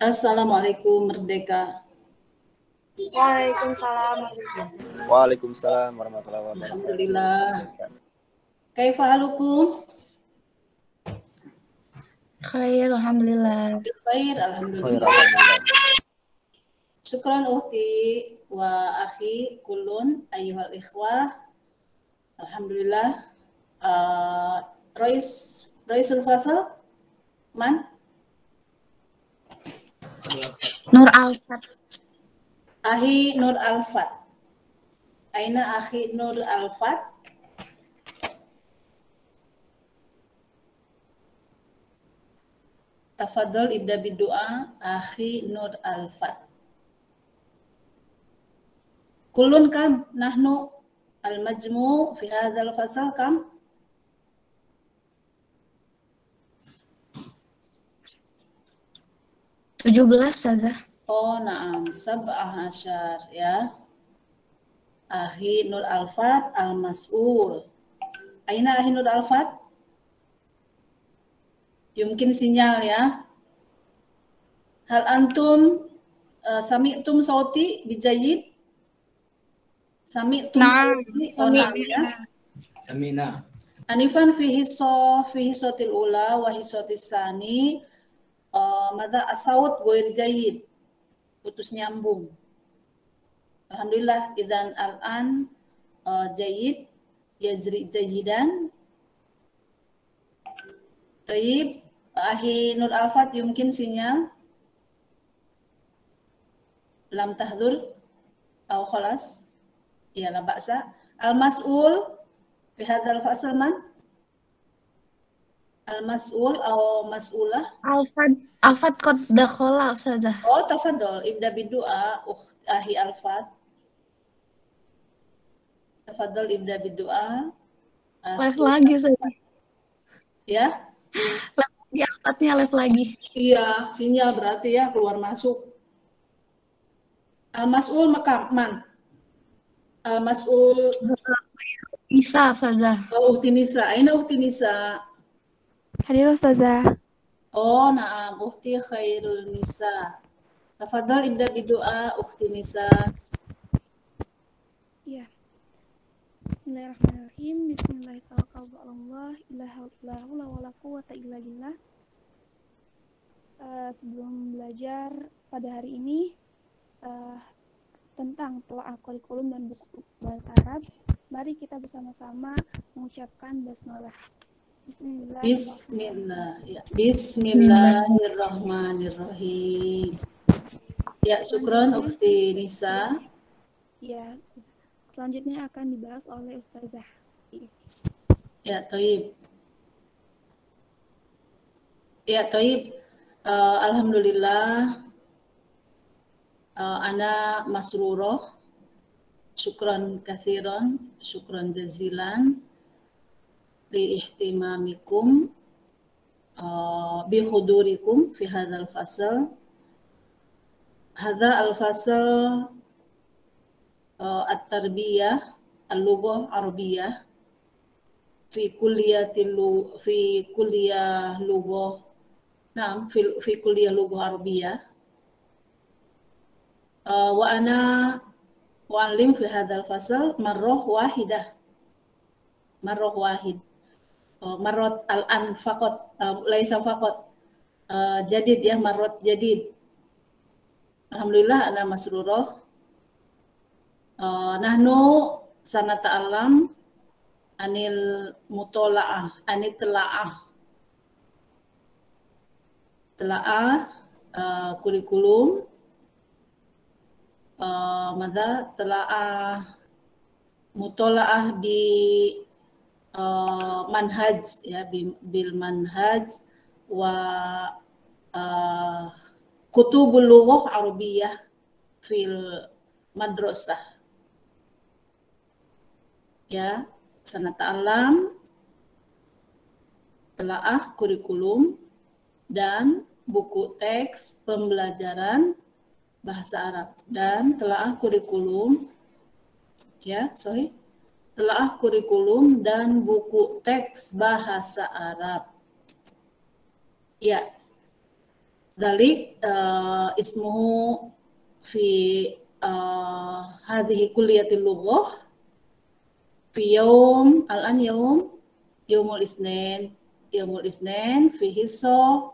Assalamualaikum Merdeka. Waalaikumsalam. Waalaikumsalam warahmatullahi wabarakatuh. Alhamdulillah. Kaifa halukum? Khair, alhamdulillah. Khair, Khair, alhamdulillah. alhamdulillah. Syukran ukhti wa akhi kullun ayyuhal ikhwah. Alhamdulillah. Raisul Fasal man? Nur Alfat. Ahi Nur Alfat. Aina akhi Nur Alfat? Tafadhol ibda bidu'a akhi Nur Alfat. Kullun kam nahnu al-majmu' fi hadzal fasal kam? Belas saja. Oh, na'am, sab'ah asyar ya. Ahi Nur Alfat al-mas'ul. Aina ahi Nur Alfat? Yumkin sinyal ya. Hal antum sami'tum sauti bijayid? Sami'tum sauti? Oh, na'am ya. Samina. Anifan fi hisotil ula wa hisotis sani. Mada asawut goir jayid, putus nyambung. Alhamdulillah, idan al-an jayid, yazri jayidan. Taib, ahi Nur Alfat yumkin sinyal. Lam tahdur, atau khalas. Ya, la ba'sa. Al-mas'ul, fi hadzal fasal man? Al-mas'ul atau mas'ulah? Alfat qad dakhala saja. Oh, tafadhol, ibda bidu'a ahi Alfat. Tafadhol ibda bidu'a. Live lagi saja. Ya? Live lagi, Alfatnya live lagi. Iya, sinyal berarti ya keluar masuk. Al-mas'ul man? Al-mas'ul Bisa saja. oh, Ukhti Nisa. Aina Ukhti Nisa? Hadir Ustazah. Oh, na'am, Ukhti Khairul Nisa. Tafadhol ibda bidu'a Ukhti Nisa. Iya. Bismillahirrahmanirrahim. Bismillahirrahmanirrahim. Sebelum belajar pada hari ini tentang telaah kurikulum dan buku bahasa Arab, mari kita bersama-sama mengucapkan basmalah. Bismillahirrahmanirrahim. Ya, syukron Ukhti Nisa. Ya, selanjutnya akan dibahas oleh Ustazah. Ya, Toib. Ya, Toib. Alhamdulillah. Ana masruroh. Syukron kathiron. Syukron jazilan. Liihtimamikum. Bihudurikum fi hadzal fasal. Hadza al-fasal at-tarbiyah al-lughah arabiyah fi kulliyah lughah. Naam, fi kulliyah lughah arabiyah. Wa ana muallim fi hadzal fasal marrah wahidah. Marrah wahid. Marrat al-an faqat, laisa faqat. Jadid ya, marrat jadid. Alhamdulillah ana masrurah. Nahnu sanata'allam anil mutola'ah, anil telaah kurikulum, mada telaah mutola'ah bi manhaj ya, bil manhaj wa kutubul lughah arabiyah fil madrasah. Ya, sanata'allam telaah kurikulum dan buku teks pembelajaran bahasa Arab dan telaah kurikulum ya, telaah kurikulum dan buku teks bahasa Arab. Ya. Dalik ismuhu fi hadhihi kulliyatil lughah fi yaum al-an yaumul isnin fi hissa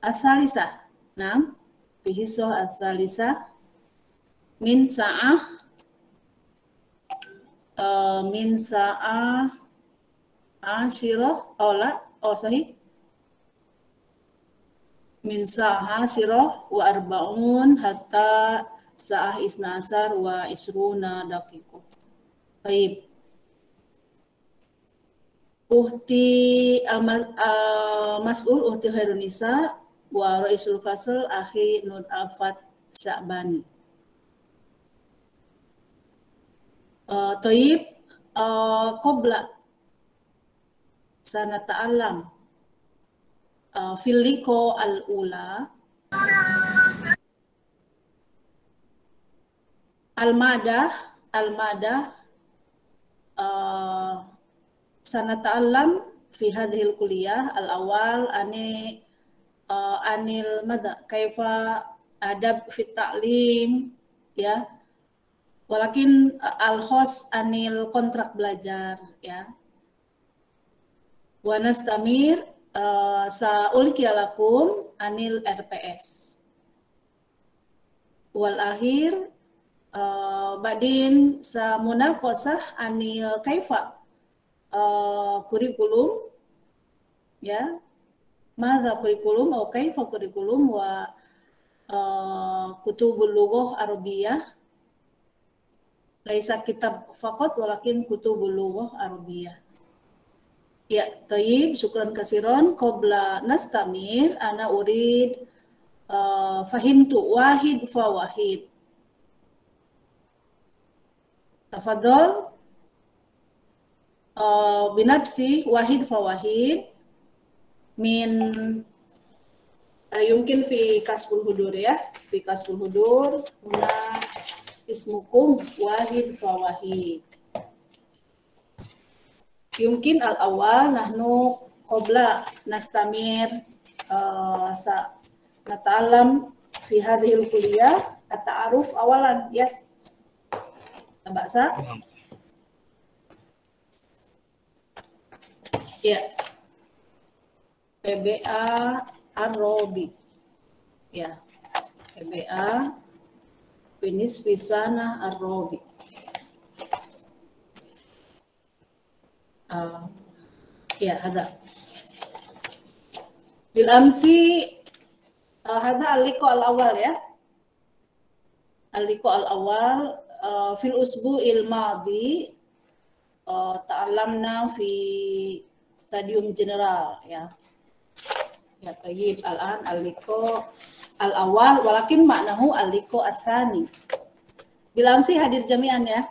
ats-tsalisah. Naam, fi hissa ats-tsalisah min sa'ah asyirah sahih min sa'ah asyirah wa arba'un hatta sa'ah isna asar wa isruna daqiqah. Baik. Uhti al-mas'ul uhti khairun nisa wa raisul fasl akhi Nur Alfat Sya'bani. Taib qabla sanata'allam fil liqa al-ula al-madah sanata'allam fi hadhil kuliah al-awal anil madha kaifa adab fit ta'lim ya, walakin al-khos anil kontrak belajar ya. Wa nastamir sa'ulki lakum anil RPS. Wal akhir badin sa munaqasah anil kaifa kurikulum ya. Madza kurikulum atau kaifa kurikulum wa kutubul lughah arabiyah. Laisa kitab faqat walakin kutubul lughah arabiyah. Ya, tayyib, syukran kasiron. Qabla nastamir, ana urid fahimtu wahid fa wahid. Tafadhol binafsi wahid fa wahid min yumkin fi kasbul hudur ya, fi kasbul hudur huna ismukum wahid fa wahid. Yumkin al-awal nahnu qabla nastamir sa nata'allam fi hadhil kuliah at-ta'aruf awalan ya. Mbak Sa? Ya. PBA Arabic. Ya. PBA Finis Fisana Arabic. Ya, hada. Bil amsi hada al-liqa al-awwal ya. Al-liqa al-awwal fil usbu'il madi ta'allamna fi stadium general ya. Ya, tayyib. Al-an al-liqa al-awwal walakin maknahu al-liqa ats-tsani. Bil amsi hadir jami'an ya.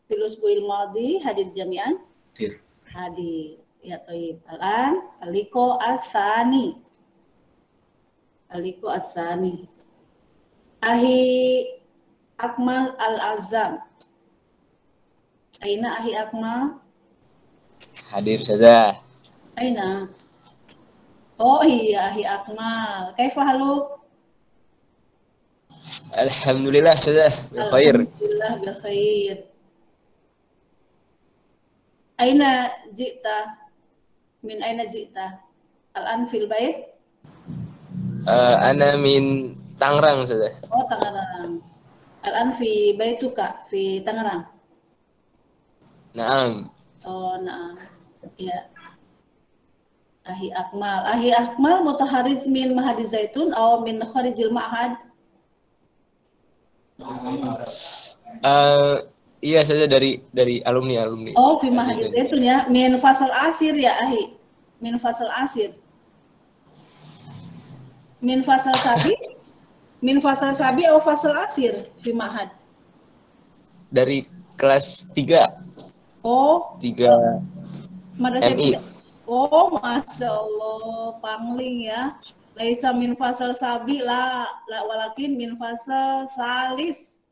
Fil usbu'il madi hadir jami'an. Hadir. Ya, tayyib. Al-an al-liqa ats-tsani. Al-liqa ats-tsani. Ahi Akmal Al-Azam. Aina ahi Akmal? Hadir saja. Aina? Oh iya, ahi Akmal. Kaifa haluk? Alhamdulillah saja, bikhair. Alhamdulillah bikhair. Aina jita? Min aina jita? Al-an fil bait? Ana min Tangerang saja. Oh, Tangerang. Al-an fi baituka fi Tangerang. Naam. Oh, naam. Ya. Ahi Akmal. Ahi Akmal mutahariz min Mahadi Zaitun atau min kharijil ma'had? Iya saja dari alumni. Oh, fi Mahadi Zaitun ya. Min fasal asir ya, ahi. Min fasal asir. Min fasal sabi? Min fasal sabi atau fasal asir fi ma'had? Dari kelas 3. Oh, 3 MI. Oh, Masya Allah, pangling ya. Laisa min fasal sabi la walakin min fasal salis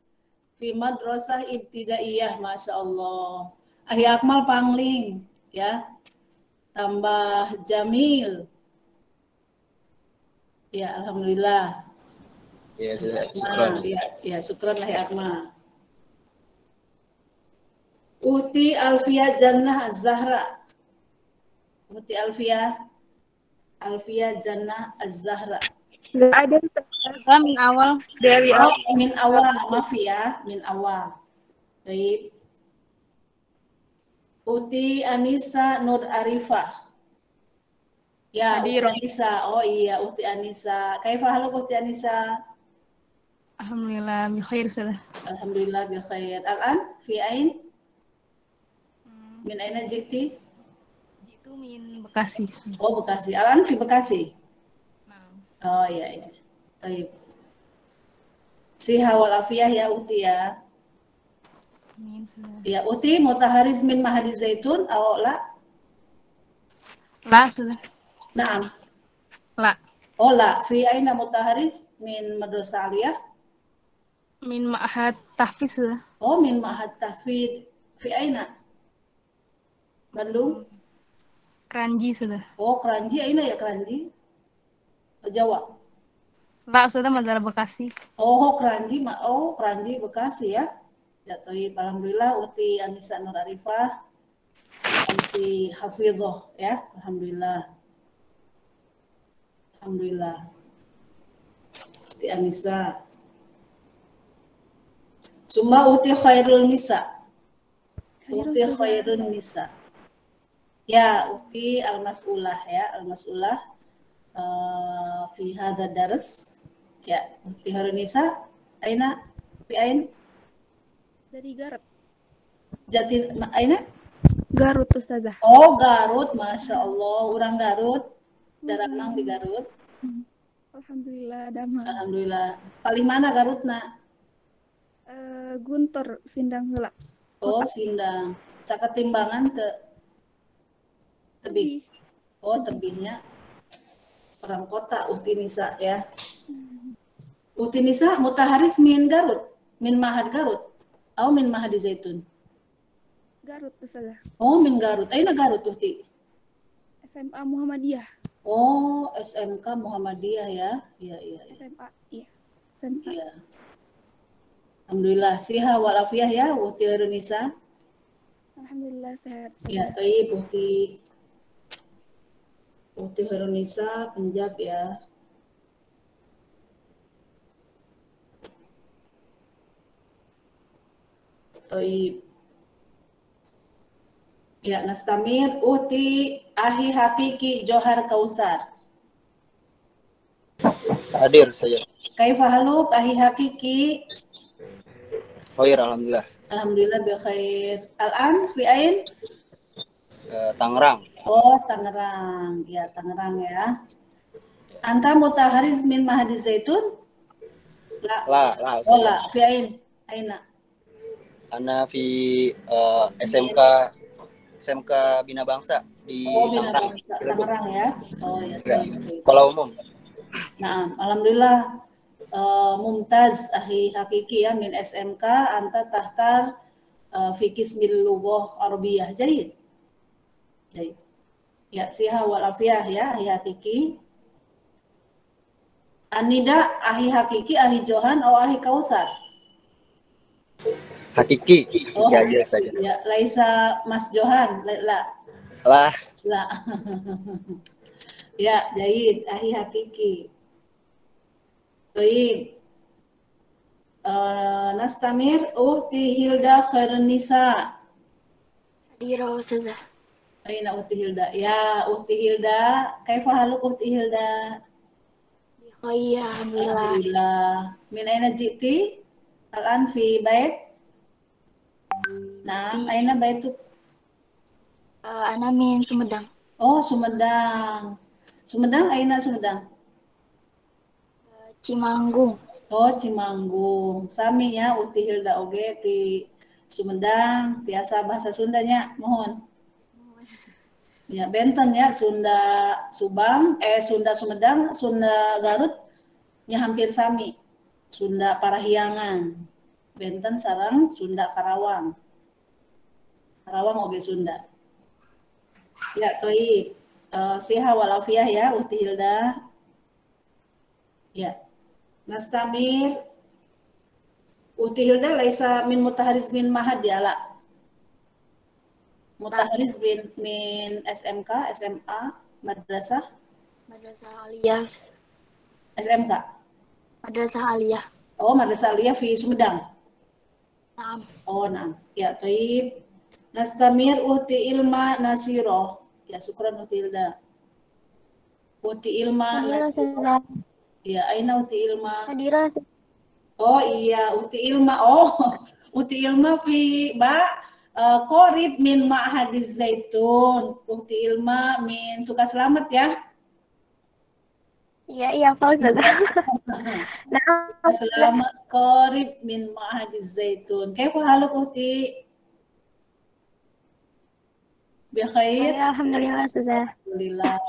fi madrasah ibtidaiyah. Masya Allah. Ahi Akmal pangling ya. Tambah Jamil. Ya, alhamdulillah. Iya, Ustazah. Nah, Syukron. ya, syukran lah ya Atma. Uhti Alfia Jannah Az-Zahra. Uhti Alfia Jannah Az-Zahra. Nggak ada Ustazah min awal dari Oh, min awal, maaf ya, min awal. Baik. Uhti Anissa Nur Arifah. Ya, Uhti Hadir. Anissa. Oh iya, Uhti Anissa. Kaifa haluk Uhti Anissa? Alhamdulillah bi khair Ustazah. Alhamdulillah bi khair. Al-an fi ain? Min aina jiti? Itu min Bekasi. Oh, Bekasi. Al-an fi Bekasi. Nah, Oh iya iya. Baik. Siha wal afiyah ya Uti ya. amin Ustazah. Ya Uti mutahariz min mahadi zaitun aw la? La Ustazah. Naam. La. Oh la. Fi aina mutahariz min madrasah aliyah? Min ma'had tahfiz Ustazah. Oh min ma'had tahfidz. Fi aina? Bandung? Kranji Ustazah. Oh Keranji, aina ya Keranji? Jawa. La Ustazah Mazhar Bekasi. Oh Keranji, oh Keranji Bekasi ya. Ya toib, alhamdulillah Uti Anissa Nur Arifah. Uti hafidhoh ya, alhamdulillah. Alhamdulillah. Uti Anissa. Summa uti khairul nisa. Uti khairul nisa. Ya, uti al-mas'ulah ya, al-mas'ulah fi hadha dars. Ya, uti khairul nisa. Aina? Fi ain? Dari Garut. Jati aina? Garut Ustazah. Oh, Garut, Masya Allah. Orang Garut. Daramang di Garut. Alhamdulillah damang. Alhamdulillah. Paling mana Garutna? Guntur Sindang Heula. Oh, Sindang. Caket timbangan tebih. Oh, tebihnya orang kota Uhti Nisa ya. Uhti Nisa mutaharis min Garut, min Mahad Garut. Oh, min Mahadi Zaitun. Garut Ustazah. Oh, min Garut. Aina Garut Uhti? SMA Muhammadiyah. Oh, SMK Muhammadiyah ya. Iya, iya. SMA. Iya. SMA. Iya. Alhamdulillah siha wal afiyah ya Uhti Nisa. Alhamdulillah sehat. Ya, taib Uhti Nisa Punjab ya. Taib. Ya, nastamir Uhti Ahi Hakiki Johar Kausar. Hadir saja. Kaifa haluk Ahi Hakiki? Khair, alhamdulillah. Alhamdulillah bi khair. Al-an fi ain? Tangerang. Oh, Tangerang. Ya, Tangerang ya. Anta mutahariz min Mahadi Zaitun? La. La. Oh, la. Fi ain? Aina? Ana fi SMK Bina Bangsa di Oh, Bina Tangerang. Bangsa, Tangerang ya. Oh, ya. Ya, Baik. sekolah umum. Nah, alhamdulillah Mumtaz Ahi Hakiki ya min SMK anta tahtar fi qismil lughah Arabiyah. Jayid. Jayid. Ya, siha wal afiyah ya Ahi Hakiki. Anida Ahi Hakiki Ahi Johan atau Ahi Kausar? Hakiki. Oh, Ya, saja. ya, Laisa Mas Johan. La. Lah, La. Ya, Jayid Ahi Hakiki. Baik. Nastamir Uhti Hilda Khairun Nisa. Hadir Ustazah. Aina Uhti Hilda? Ya, Uhti Hilda. Kaifa haluk Uhti Hilda? Bi khair alhamdulillah. Alhamdulillah. Min aina jiti? Al-an fi bait? Nah, aina baituk? Ana min Sumedang. Oh, Sumedang. Sumedang aina Sumedang? Cimanggung. Oh, Cimanggung. Sami ya Uhti Hilda oge ti Sumedang, tiasa bahasa Sundanya, mohon. Ya, benten ya Sunda Subang, Sunda Sumedang, Sunda Garut nya hampir sami. Sunda Parahyangan. Benten sareng Sunda Karawang. Karawang oge Sunda. Ya, toib. Siha wal afiyah ya Uhti Hilda. Ya. Nastamir Uti Hilda laisa min mutahariz min mahad ya la. Mutahariz min SMK, SMA, madrasah, Madrasah Aliyah. SMK. Madrasah Aliyah. Oh, madrasah aliyah fi Sumedang. Naam. Oh, nah. Ya, taib. Nastamir Uti Ilma Nasiro. Ya, syukran Uti Hilda. Uti Ilma Hadirah Nasiro. Ustazah. Ya, aina Uti Ilma. Hadirah. Oh iya, Uti Ilma. Oh, Uti Ilma fi Korib min Ma'hadiz Zaitun. Uti Ilma min Suka Selamat ya. Iya, Pak Ustazah. Naam. Selamat Korib min Ma'hadiz Zaitun. Kaifa haluk Uti? Bikhair. Alhamdulillah Ustazah. Alhamdulillah.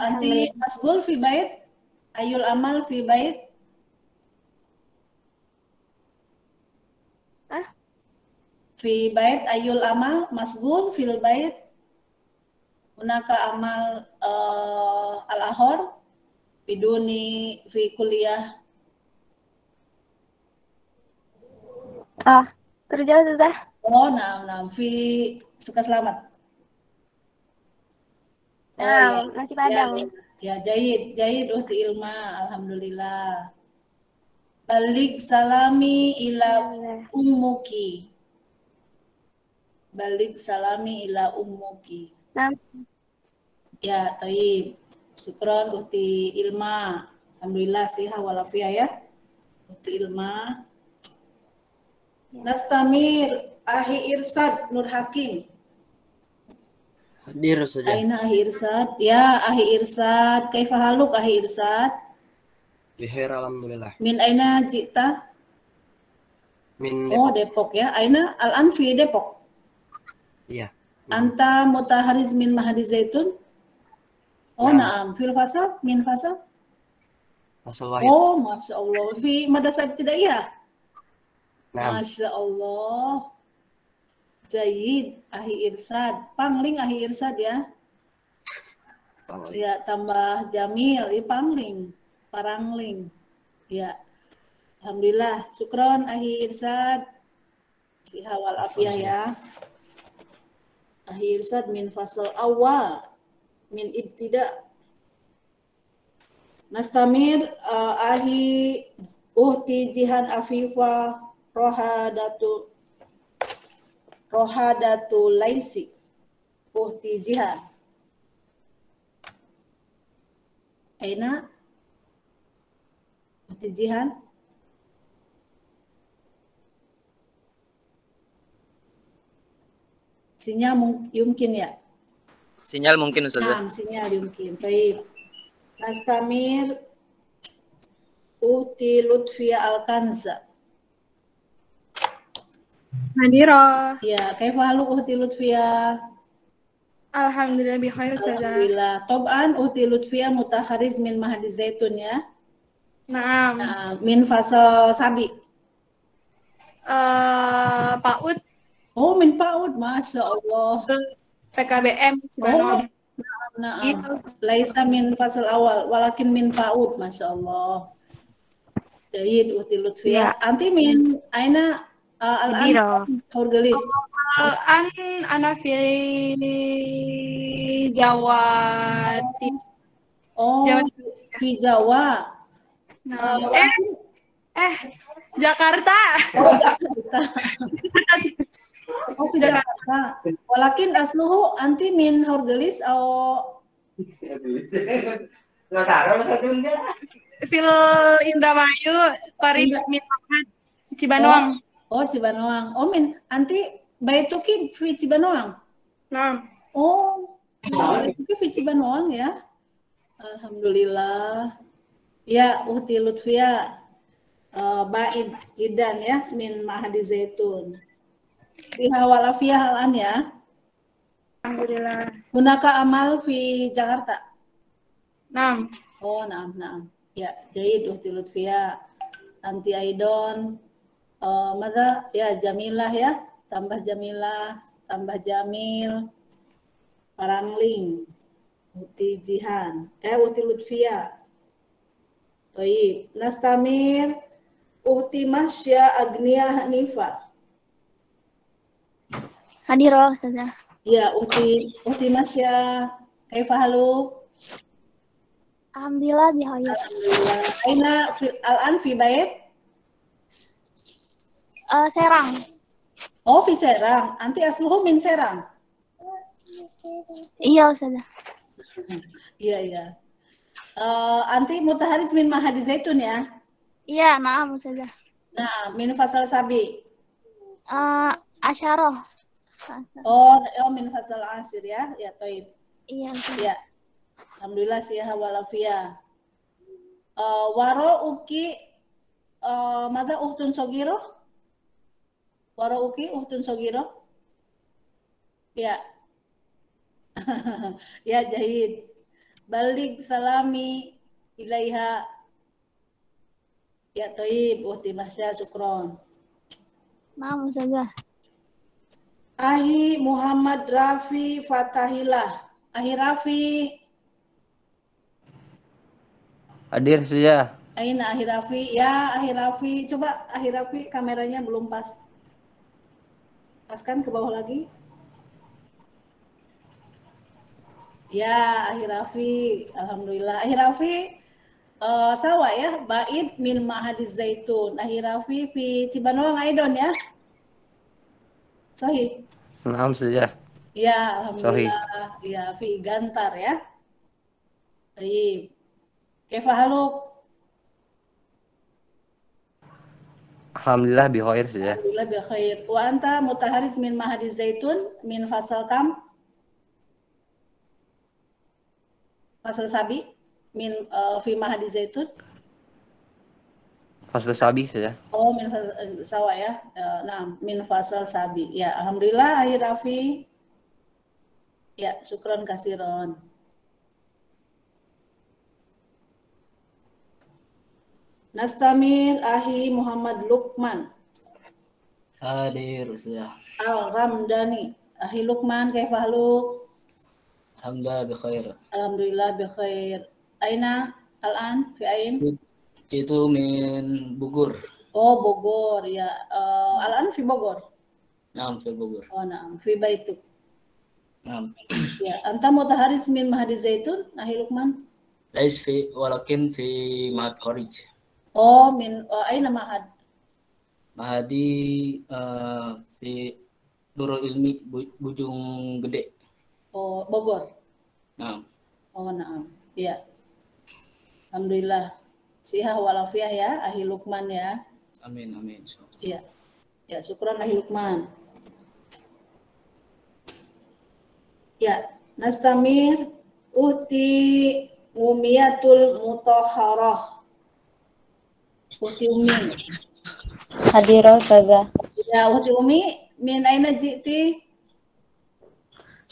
Anti masgul fi bait? Ayul amal fi bait? Fi bait ayul amal masgul fil bait hunaka amal al-ahor biduni fi kuliah. Kerja Ustazah. Oh, nam fi Suka Selamat. Oh, Nasi ya, Padang. ya, jahid Uhti Ilma, alhamdulillah. Balik salami ila ummuki. Balik salami ila ummuki. Naam. Ya, taib. Syukron Uhti Ilma. Alhamdulillah siha walafiah ya. Uhti Ilma. Nastamir Ahi Irsad Nur Hakim. Hadir saja. Aina Ahi Irsad? Ya, Ahi Irsad. Kaifa haluk Ahi Irsad? Bikhair alhamdulillah. Min aina jita? Min Oh, Depok ya. Aina Al-Anfi Depok. Iya. Anta mutahariz min Mahadi Zaitun? Oh, naam. Fil fasal? Min fasal? Asal wahid. Oh, Masya Allah. Fi madrasah ibtidaiyah? Naam. Masya Allah. Jayid, Ahi Irsad. Pangling Ahi Irsad ya. Ya, tambah Jamil, ya Pangling. Parangling. Ya. Alhamdulillah. Syukron Ahi Irsad. Siha wal afiyah ya. Ahi Irsad min fasal awal. Min ibtida. Nastamir Ahi Uhti Jihan Afifa Rohadatu Laisi. Uhti Jihan. Aina? Uhti Jihan? Sinyal mungkin ya? Sinyal mungkin Ustazah. Nah, sinyal mungkin. Baik. Nastamir Uhti Lutfia Al-Kanza. Hadirah. Ya, kaifa haluk Uhti Lutfia? Alhamdulillah bikhair Ustazah. Alhamdulillah. Toban Uhti Lutfia mutakhariz min Mahdi Zaitun ya. Naam. Min fasal sabi. PAUD Oh, min PAUD. Masya Allah. PKBM Oh, Cibanong. naam. Laisa min fasal awal, walakin min PAUD. Masya Allah. Jahid Uhti Lutfia. Anti min aina al-an Hurgelis. Ana fi Jawa Timur. Oh, di Jawa. Nah, Jakarta. Oh, Jakarta. Oh, di Jakarta. Walakin asluhu anti min Hurgelis atau Fil Indramayu, Qarib min Mahad Cibanong. Oh, Cibanoang. Oh, min anti baituki fi Cibanoang. Nah, Oh, baituki fi Cibanoang ya. Alhamdulillah. Ya, Uhti Lutfia. Baid jidan ya min Mahdi Zaitun. Siha walafiyah halan ya. alhamdulillah. Gunaka amal fi Jakarta. Nah, Oh, naam. Ya, jahid Uhti Lutfia. Anti Aidon. Mada ya Jamilah ya. Tambah Jamilah, tambah Jamil. Parangling. Uhti Jihan. Uhti Lutfia. Baik. Nastamir Uhti Masya Agnia Hanifa. Hadirah Ustazah. Ya, Uhti Masya. Kaifa haluk? Alhamdulillah bihayat. Alhamdulillah. Aina al-an fi bait? Serang. Oh, fi Serang. Anti asluhu min Serang. Iya Ustazah. Iya, iya. Anti mutaharis min Mahadi Zaitun ya? Iya, naam Ustazah. Nah, min fasal sabi. Asyarah. Oh, min fasal asir ya? Ya, toib. Iya Ustazah. Ya. Alhamdulillah siha walafiyah. Waro uki mata uhtun sogiro? Waro uki uhtun sogiro? Ya. Ya, jahid. Balik salami ilaiha. Ya, toib. Uhti Masya, syukron. Naam Ustazah. Ahi Muhammad Rafi Fatahilah. Ahi Rafi. Hadir saja. Aina Ahi Rafi. Ya, Ahi Rafi. Coba Ahi Rafi, kameranya belum pas. Paskan ke bawah lagi. Ya, Ahi Rafi. Alhamdulillah. Ahi Rafi, sawa ya. Bait min Mahadiz Zaitun. Ahi Rafi fi Cibanong Aidon ya. Sahih. Naam saja. Ya, alhamdulillah. Ya, fi Gantar ya. Baik. Kaifa haluk? Alhamdulillah bikhair saja. Alhamdulillah bi khair. Wa anta mutaharis min Mahadiz Zaitun min fasal kam? Fasal sabi min fi Mahadiz Zaitun. Fasal sabi saja. Oh, min fasal sawa ya. Nah, min fasal sabi. Ya, alhamdulillah Ahi Rafi. Ya, syukran kasiron. Nastamir Ahi Muhammad Lukman. Hadir Ustazah. Al-Ramdani. Ahi Lukman, kaifa haluk? Alhamdulillah bikhair. Alhamdulillah bi khair. Aina al-an fi ain? Itu min Bogor. Oh, Bogor ya. Al-an fi Bogor. Naam fi Bogor. Oh, na'am fi baituk. Naam. Ya, anta mutaharis min Mahadi Zaitun, Ahi Lukman? Lais fi walakin fi Mahad Kharij. Oh, aina Mahad? Mahadi fi Nurul Ilmi Bujung Gede. Oh, Bogor. Naam. Oh, na'am. Ya. Alhamdulillah. Siha walafiah ya, Ahi Lukman ya. Amin amin. Ya. Ya, syukran Ahi Lukman. Ya, Nastamir Uhti Umiyatul Mutahharah. Uhti Umi. Hadirah Ustazah. Ya, Uhti Umi, min aina ji'ti?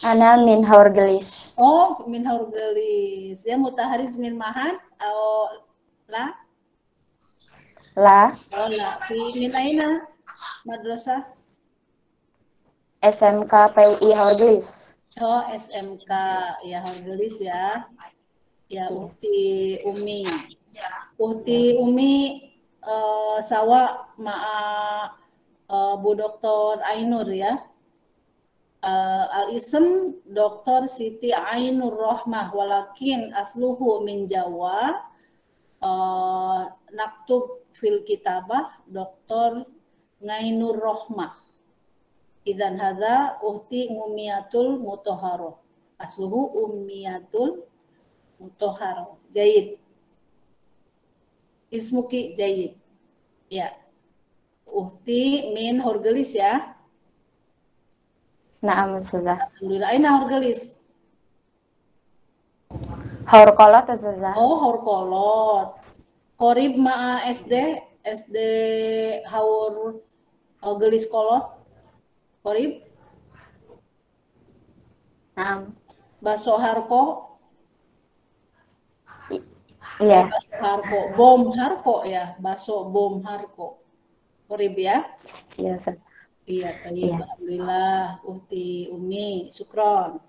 Ana min Haurgelis. Oh, min Haurgelis. Ya, mutaharis min Mahan atau la? La. Oh, la. Fi min aina? Madrasah? SMK PUI Haurgelis. Oh, SMK. Ya, Haurgelis ya. Ya, Uhti Umi. Uhti Umi sawa ma'a Bu Dr. Ainur ya. Al-ism Dr. Siti Ainur Rohmah walakin asluhu min Jawa. Naktub fil kitabah Dr. Ngainur Rohmah. Idzan hadza uhti ummiyatul mutahharah. Asluhu ummiyatul mutahharah. Jayyid. Ismuki jayyid. Ya. Uhti min Haurgelis ya. Naam Ustazah. Alhamdulillah. Aina Haurgelis? Haurkolot Ustazah. Oh, Haurkolot. Qorib ma'a SD Haurgelis kolot. Qorib? Naam. Baso Harko? Iya. Baso Harko. Bom Harko ya. Baso Bom Harko. Qorib ya? Iya Ustazah. Iya, tayyib. Iya. Alhamdulillah. Uhti Umi. Syukron.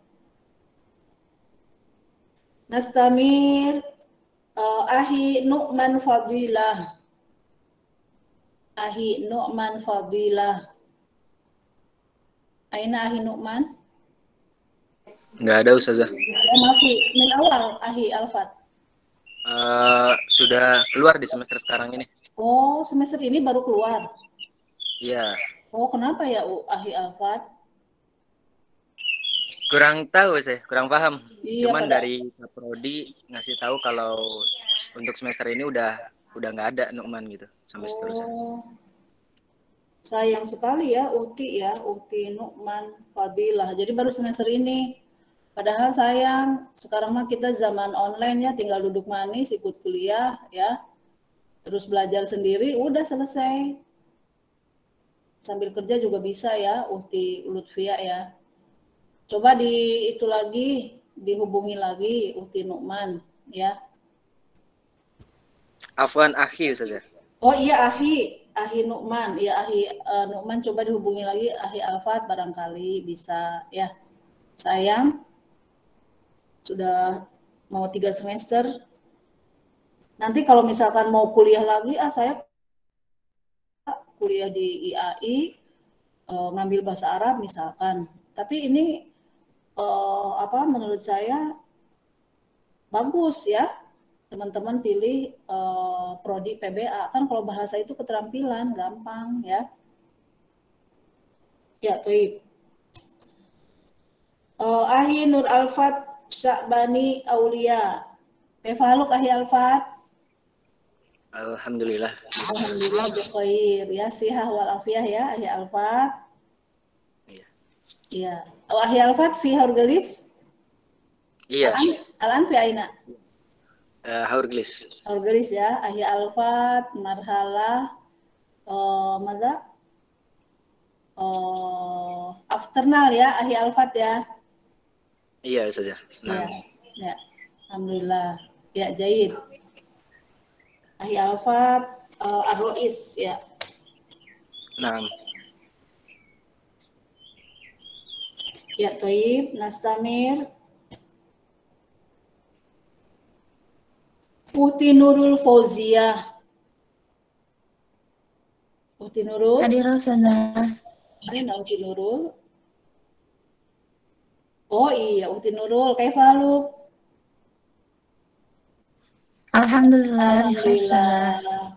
Nastamir Ahi Nu'man Fadilah. Ahi Nu'man Fadilah. Aina Ahi Nu'man? Nggak ada Ustazah. Mafi, min awal Ahi Alfat. Sudah keluar di semester sekarang ini. Oh, semester ini baru keluar. Iya. Oh, kenapa ya Ahi Alfat? Kurang tahu saya, kurang paham. Iya, Cuman pada- dari Pak Prodi ngasih tahu kalau untuk semester ini udah nggak ada Nu'man gitu sampai seterusnya. Oh, sayang sekali ya Uti Nu'man Fadilah. Jadi baru semester ini. Padahal sayang, sekarang mah kita zaman online ya, tinggal duduk manis, ikut kuliah ya. Terus belajar sendiri, udah selesai. Sambil kerja juga bisa ya, Uti Lutfia ya. Coba itu lagi, dihubungi lagi Uti Nu'man ya. Afwan Akhi Ustazah. Oh iya Ahi Nu'man, ya Ahi Nu'man coba dihubungi lagi Ahi Alfat barangkali bisa ya. Sayang, sudah mau 3 semester. Nanti kalau misalkan mau kuliah lagi, saya kuliah di IAI, ngambil bahasa Arab misalkan. Tapi ini menurut saya bagus ya. Teman-teman pilih prodi PBA, kan kalau bahasa itu keterampilan, gampang ya. Ya, baik. Ahi Nur Alfat Sya'bani Aulia. Kefaluk Ahi Alfat? Alhamdulillah. Alhamdulillah bikhair ya, sihah wal afiyah ya Ahi Alfat. Iya. Iya. Oh, Ahi Alfat fi Haurgelis? Iya. Alan fi aina? Haurgelis. Haurgelis ya, Ahi Alfat, marhalah, mada? Afternal ya, Ahi Alfat ya. Iya Ustazah. Ya, ya. Alhamdulillah. Ya, jahit. Ahi Alfat, Ar-Rois ya. Nah, Ya, Toib, Nastamir. Uhti Nurul Fauziyah. Uhti Nurul. Hadir Ustazah. Aina Uhti Nurul. Oh iya, Uhti Nurul. Kaifaluk? Alhamdulillah. Alhamdulillah.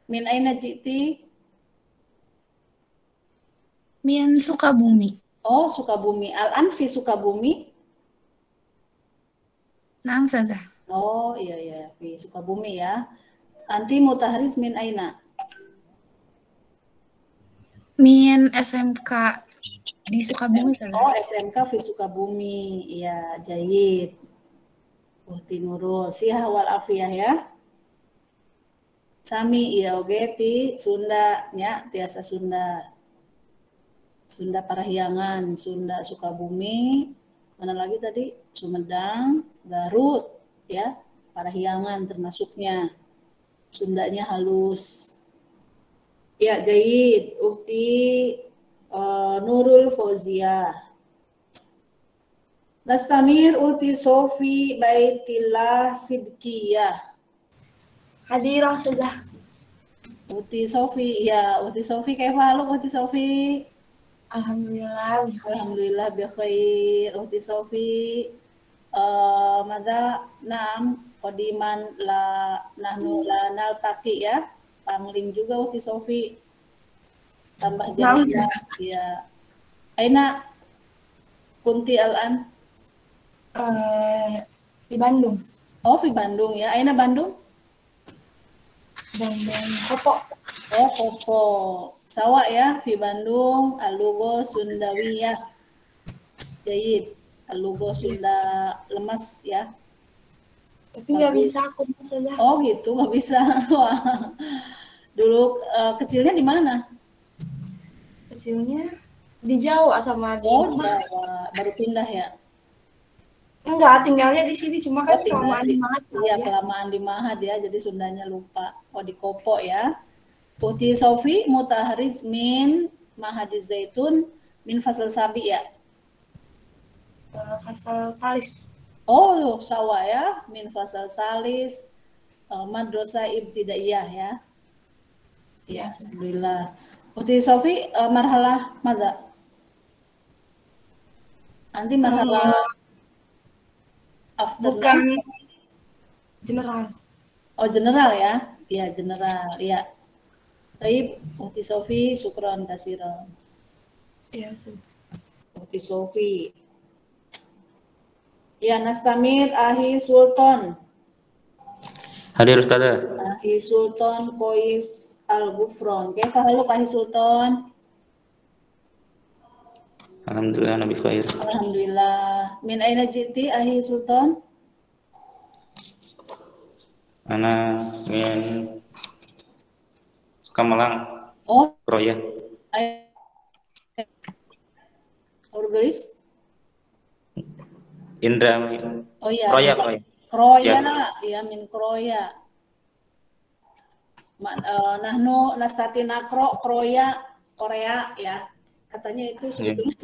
Min aina ji'ti? Min Sukabumi. Oh, Sukabumi. Al-Anfi Sukabumi. Naam Ustazah. Oh iya, di Sukabumi ya. Anti mutahriz min aina? Min SMK di Sukabumi Ustazah. Oh, SMK fi Sukabumi. Iya, jayid. Uhti Nurul. Sihah wal afiyah ya. Sami iya oge ti Sunda nya, tiasa Sunda. Sunda Parahyangan, Sunda Sukabumi. Mana lagi tadi? Sumedang, Garut ya. Parahyangan termasuknya. Sundanya halus. Ya, jayid. Uhti Nurul Fauziyah. Nastamir Uhti Sofi Baitillah Sidkiyah. Hadirah Ustazah. Uhti Sofi, ya Uhti Sofi kaifa Uhti Sofi? Alhamdulillah. Alhamdulillah bikhair. Uhti Sofi mada nam qadiman la nahnu la naltaqi ya. Pangling juga Uhti Sofi. Tambah jadinya ya. Aina kunti al-an? Di Bandung. Oh, di Bandung ya. Aina Bandung? Bandung Kopo. Oh, Kopo. Sawa ya, di Bandung, Alugo Sundawiyah. Jayid. Alugo Sunda lemas ya. Tapi nggak bisa aku Ustazah. Oh gitu, nggak bisa. Wah. Dulu kecilnya di mana? Kecilnya di Jawa sama di Oh, Mahat. Jawa. Baru pindah ya? Enggak, tinggalnya di sini cuma kan tinggal kelamaan di Mahat. Iya, kelamaan di Mahat ya, jadi Sundanya lupa. Oh, di Kopo ya. Uhti Sofi mutahriz min Mahadi Zaitun min fasal sabi ya. Fasal Salis. Oh, sawa ya, min fasal salis. Madrasah Ibtidaiyah ya. Ya, alhamdulillah. Uti Sofi marhalah madza? Nanti marhalah after Bukan general. Oh, general ya? Iya, general. Iya. Baik, Uti Sofi, syukran kasiran. Iya, Ustazah. Uti Sofi. Ya, Nastamir Ahi Sultan. Hadir Ustazah. Ahi Sultan Kois Al-Gufron. Kaifa haluk Ahi Sultan? Alhamdulillah nabi khair. Alhamdulillah. Min aina jiti Ahi Sultan? Ana min Sukamalang. Oh, Kroya. Urgelis? Indra. Oh iya. Kroya. Kroya, ya min Kroya. Nahnu nastatina Kroya, Korea ya. Katanya itu sebetulnya.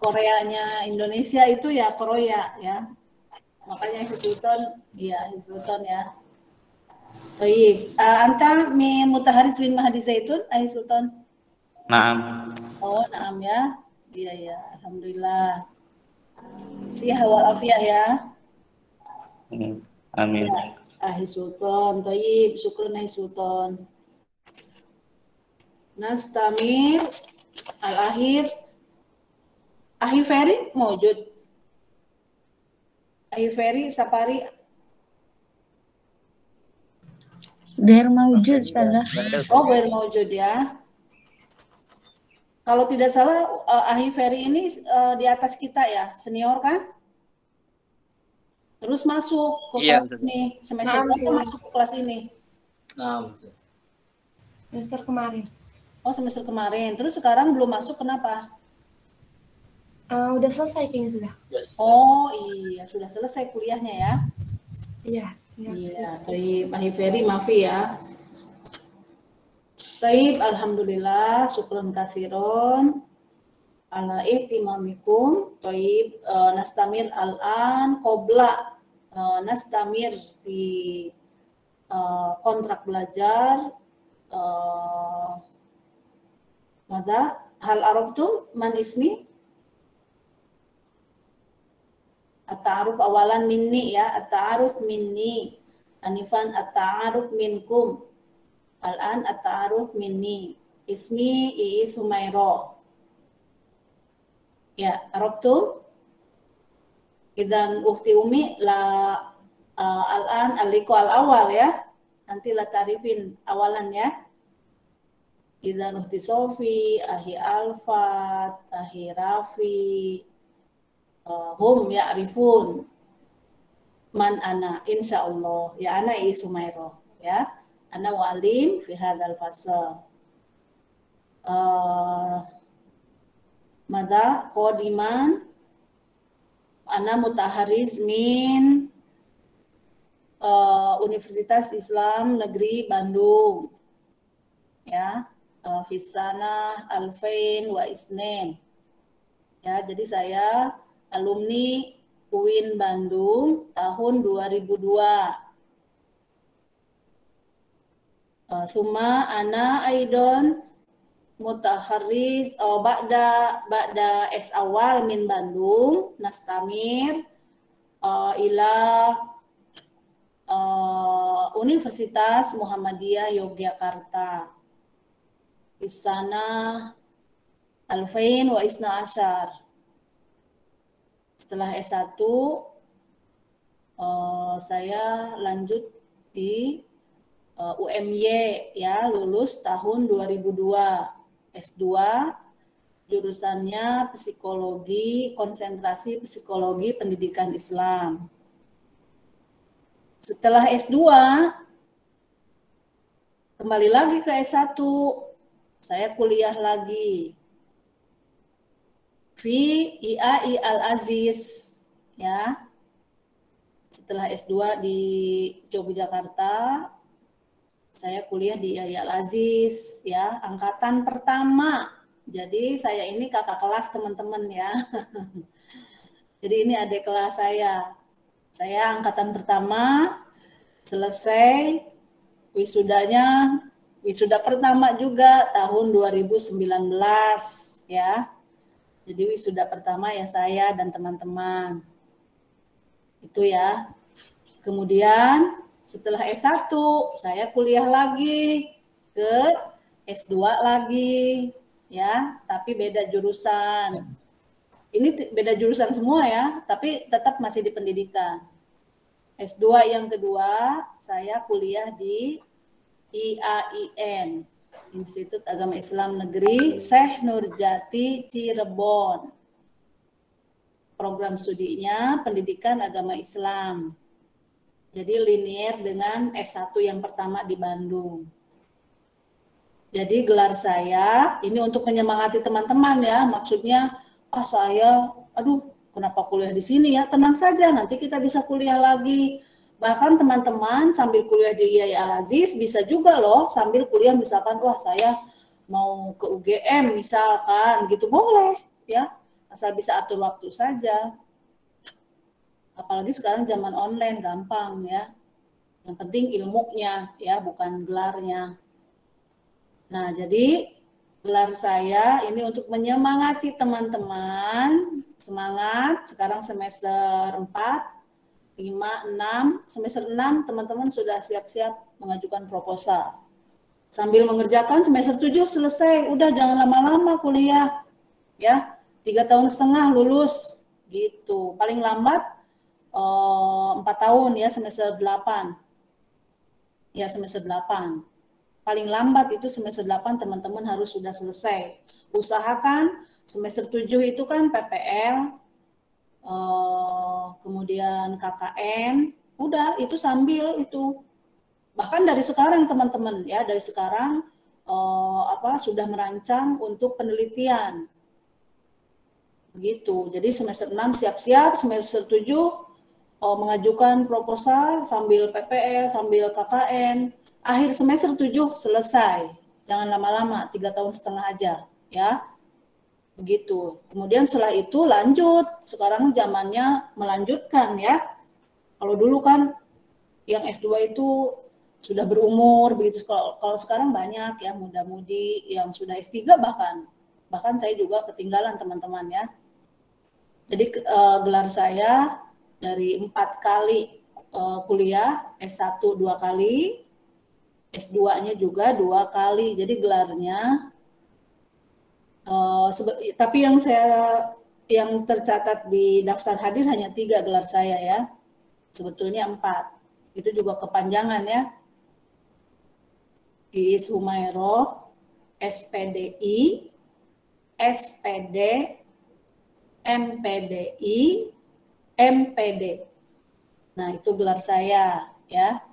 Koreanya Indonesia itu ya Kroya ya. Makanya Sultan, ya Sultan ya. Baik, anta min Mutaharis bin Mahdi Zaitun, Sultan? Naam. Oh, naam ya. Iya ya, alhamdulillah. Sihat walafiat ya. Amin. Ya, Sultan, baik, syukran Sultan. Nastamir al-akhir. Ahi Ferry mawjud. Ahi Ferry Sapari. Ghair mawjud, Ustazah. Oh, ghair mawjud ya. Kalau tidak salah, Ahi Ferry ini di atas kita ya, senior kan? Terus masuk ke kelas ini, semester berapa masuk ke kelas ini? Semester kemarin. Oh, semester kemarin. Terus sekarang belum masuk, kenapa? Udah selesai kayaknya sudah. Oh iya, sudah selesai kuliahnya ya? Iya. Iya, baik. Ahi Ferry, maafi ya. Baik, alhamdulillah, syukran kasiron ala ihtimamikum. Baik, nastamir al-an qobla nastamir di kontrak belajar. Mada hal arabtum man ismi? At-ta'aruf awalan minni ya, at-ta'aruf minni. Anifan at-ta'aruf minkum. Al-an at-ta'aruf minni. Ismi Iis Humairo. Ya, arabtum? Idan ukhti Umi la al-an al-liqo al-awal ya. Nanti la tarifin awalan ya. Idan ukhti Sofi, Ahi Alfat, Ahi Rafi, hum ya'rifun man ana insyaallah ya ana Sumairo ya ana walim fi hadzal fasal mada qadiman ana mutahariz min Universitas Islam Negeri Bandung ya fisana alfain wa isnen ya, jadi saya alumni UIN Bandung tahun 2002. Suma ana aidon mutaharriz ba'da S awal min Bandung nastamir ila Universitas Muhammadiyah Yogyakarta di sana alfain wa isna asyar. Setelah S1 saya lanjut di UMY ya, lulus tahun 2002. S2 jurusannya psikologi, konsentrasi psikologi pendidikan Islam. Setelah S2 kembali lagi ke S1, saya kuliah lagi Fi IAI Al-Aziz ya. Setelah S2 di Yogyakarta, saya kuliah di IAI Al-Aziz ya, angkatan pertama. Jadi saya ini kakak kelas teman-teman ya. Jadi ini adik kelas saya. Saya angkatan pertama selesai wisudanya, wisuda pertama juga tahun 2019 ya. Jadi wisuda pertama ya saya dan teman-teman. Itu ya. Kemudian setelah S1 saya kuliah lagi ke S2 lagi ya, tapi beda jurusan. Ini beda jurusan semua ya, tapi tetap masih di pendidikan. S2 yang kedua saya kuliah di IAIN, Institut Agama Islam Negeri Syekh Nurjati Cirebon. Program studinya Pendidikan Agama Islam. Jadi linear dengan S1 yang pertama di Bandung. Jadi gelar saya ini untuk menyemangati teman-teman ya, maksudnya saya kenapa kuliah di sini ya, tenang saja nanti kita bisa kuliah lagi. Bahkan teman-teman sambil kuliah di IAI Al-Aziz bisa juga loh sambil kuliah, misalkan saya mau ke UGM misalkan gitu, boleh ya, asal bisa atur waktu saja. Apalagi sekarang zaman online gampang ya, yang penting ilmunya ya, bukan gelarnya. Nah jadi gelar saya ini untuk menyemangati teman-teman, semangat, sekarang semester 4, 5, 6, semester 6 teman-teman sudah siap-siap mengajukan proposal. Sambil mengerjakan semester 7 selesai, udah jangan lama-lama kuliah. Ya, 3,5 tahun lulus gitu. Paling lambat 4 tahun ya, semester 8. Ya, semester 8. Paling lambat itu semester 8 teman-teman harus sudah selesai. Usahakan semester 7 itu kan PPL, kemudian KKN, udah itu sambil itu. Bahkan dari sekarang teman-teman ya, dari sekarang sudah merancang untuk penelitian. Begitu. Jadi semester 6 siap-siap, semester 7 mengajukan proposal sambil PPL, sambil KKN. Akhir semester 7 selesai. Jangan lama-lama, 3,5 tahun aja ya. Begitu. Kemudian setelah itu lanjut. Sekarang zamannya melanjutkan ya. Kalau dulu kan yang S2 itu sudah berumur begitu. Kalau sekarang banyak ya muda-mudi yang sudah S3 bahkan. Bahkan saya juga ketinggalan teman-teman ya. Jadi gelar saya dari 4 kali kuliah, S1 2 kali, S2-nya juga 2 kali. Jadi gelarnya tapi yang tercatat di daftar hadir hanya 3 gelar saya ya. Sebetulnya 4. Itu juga kepanjangan ya. Iis Humayroh, SPDI, SPD, MPDI, MPD. Nah, itu gelar saya ya.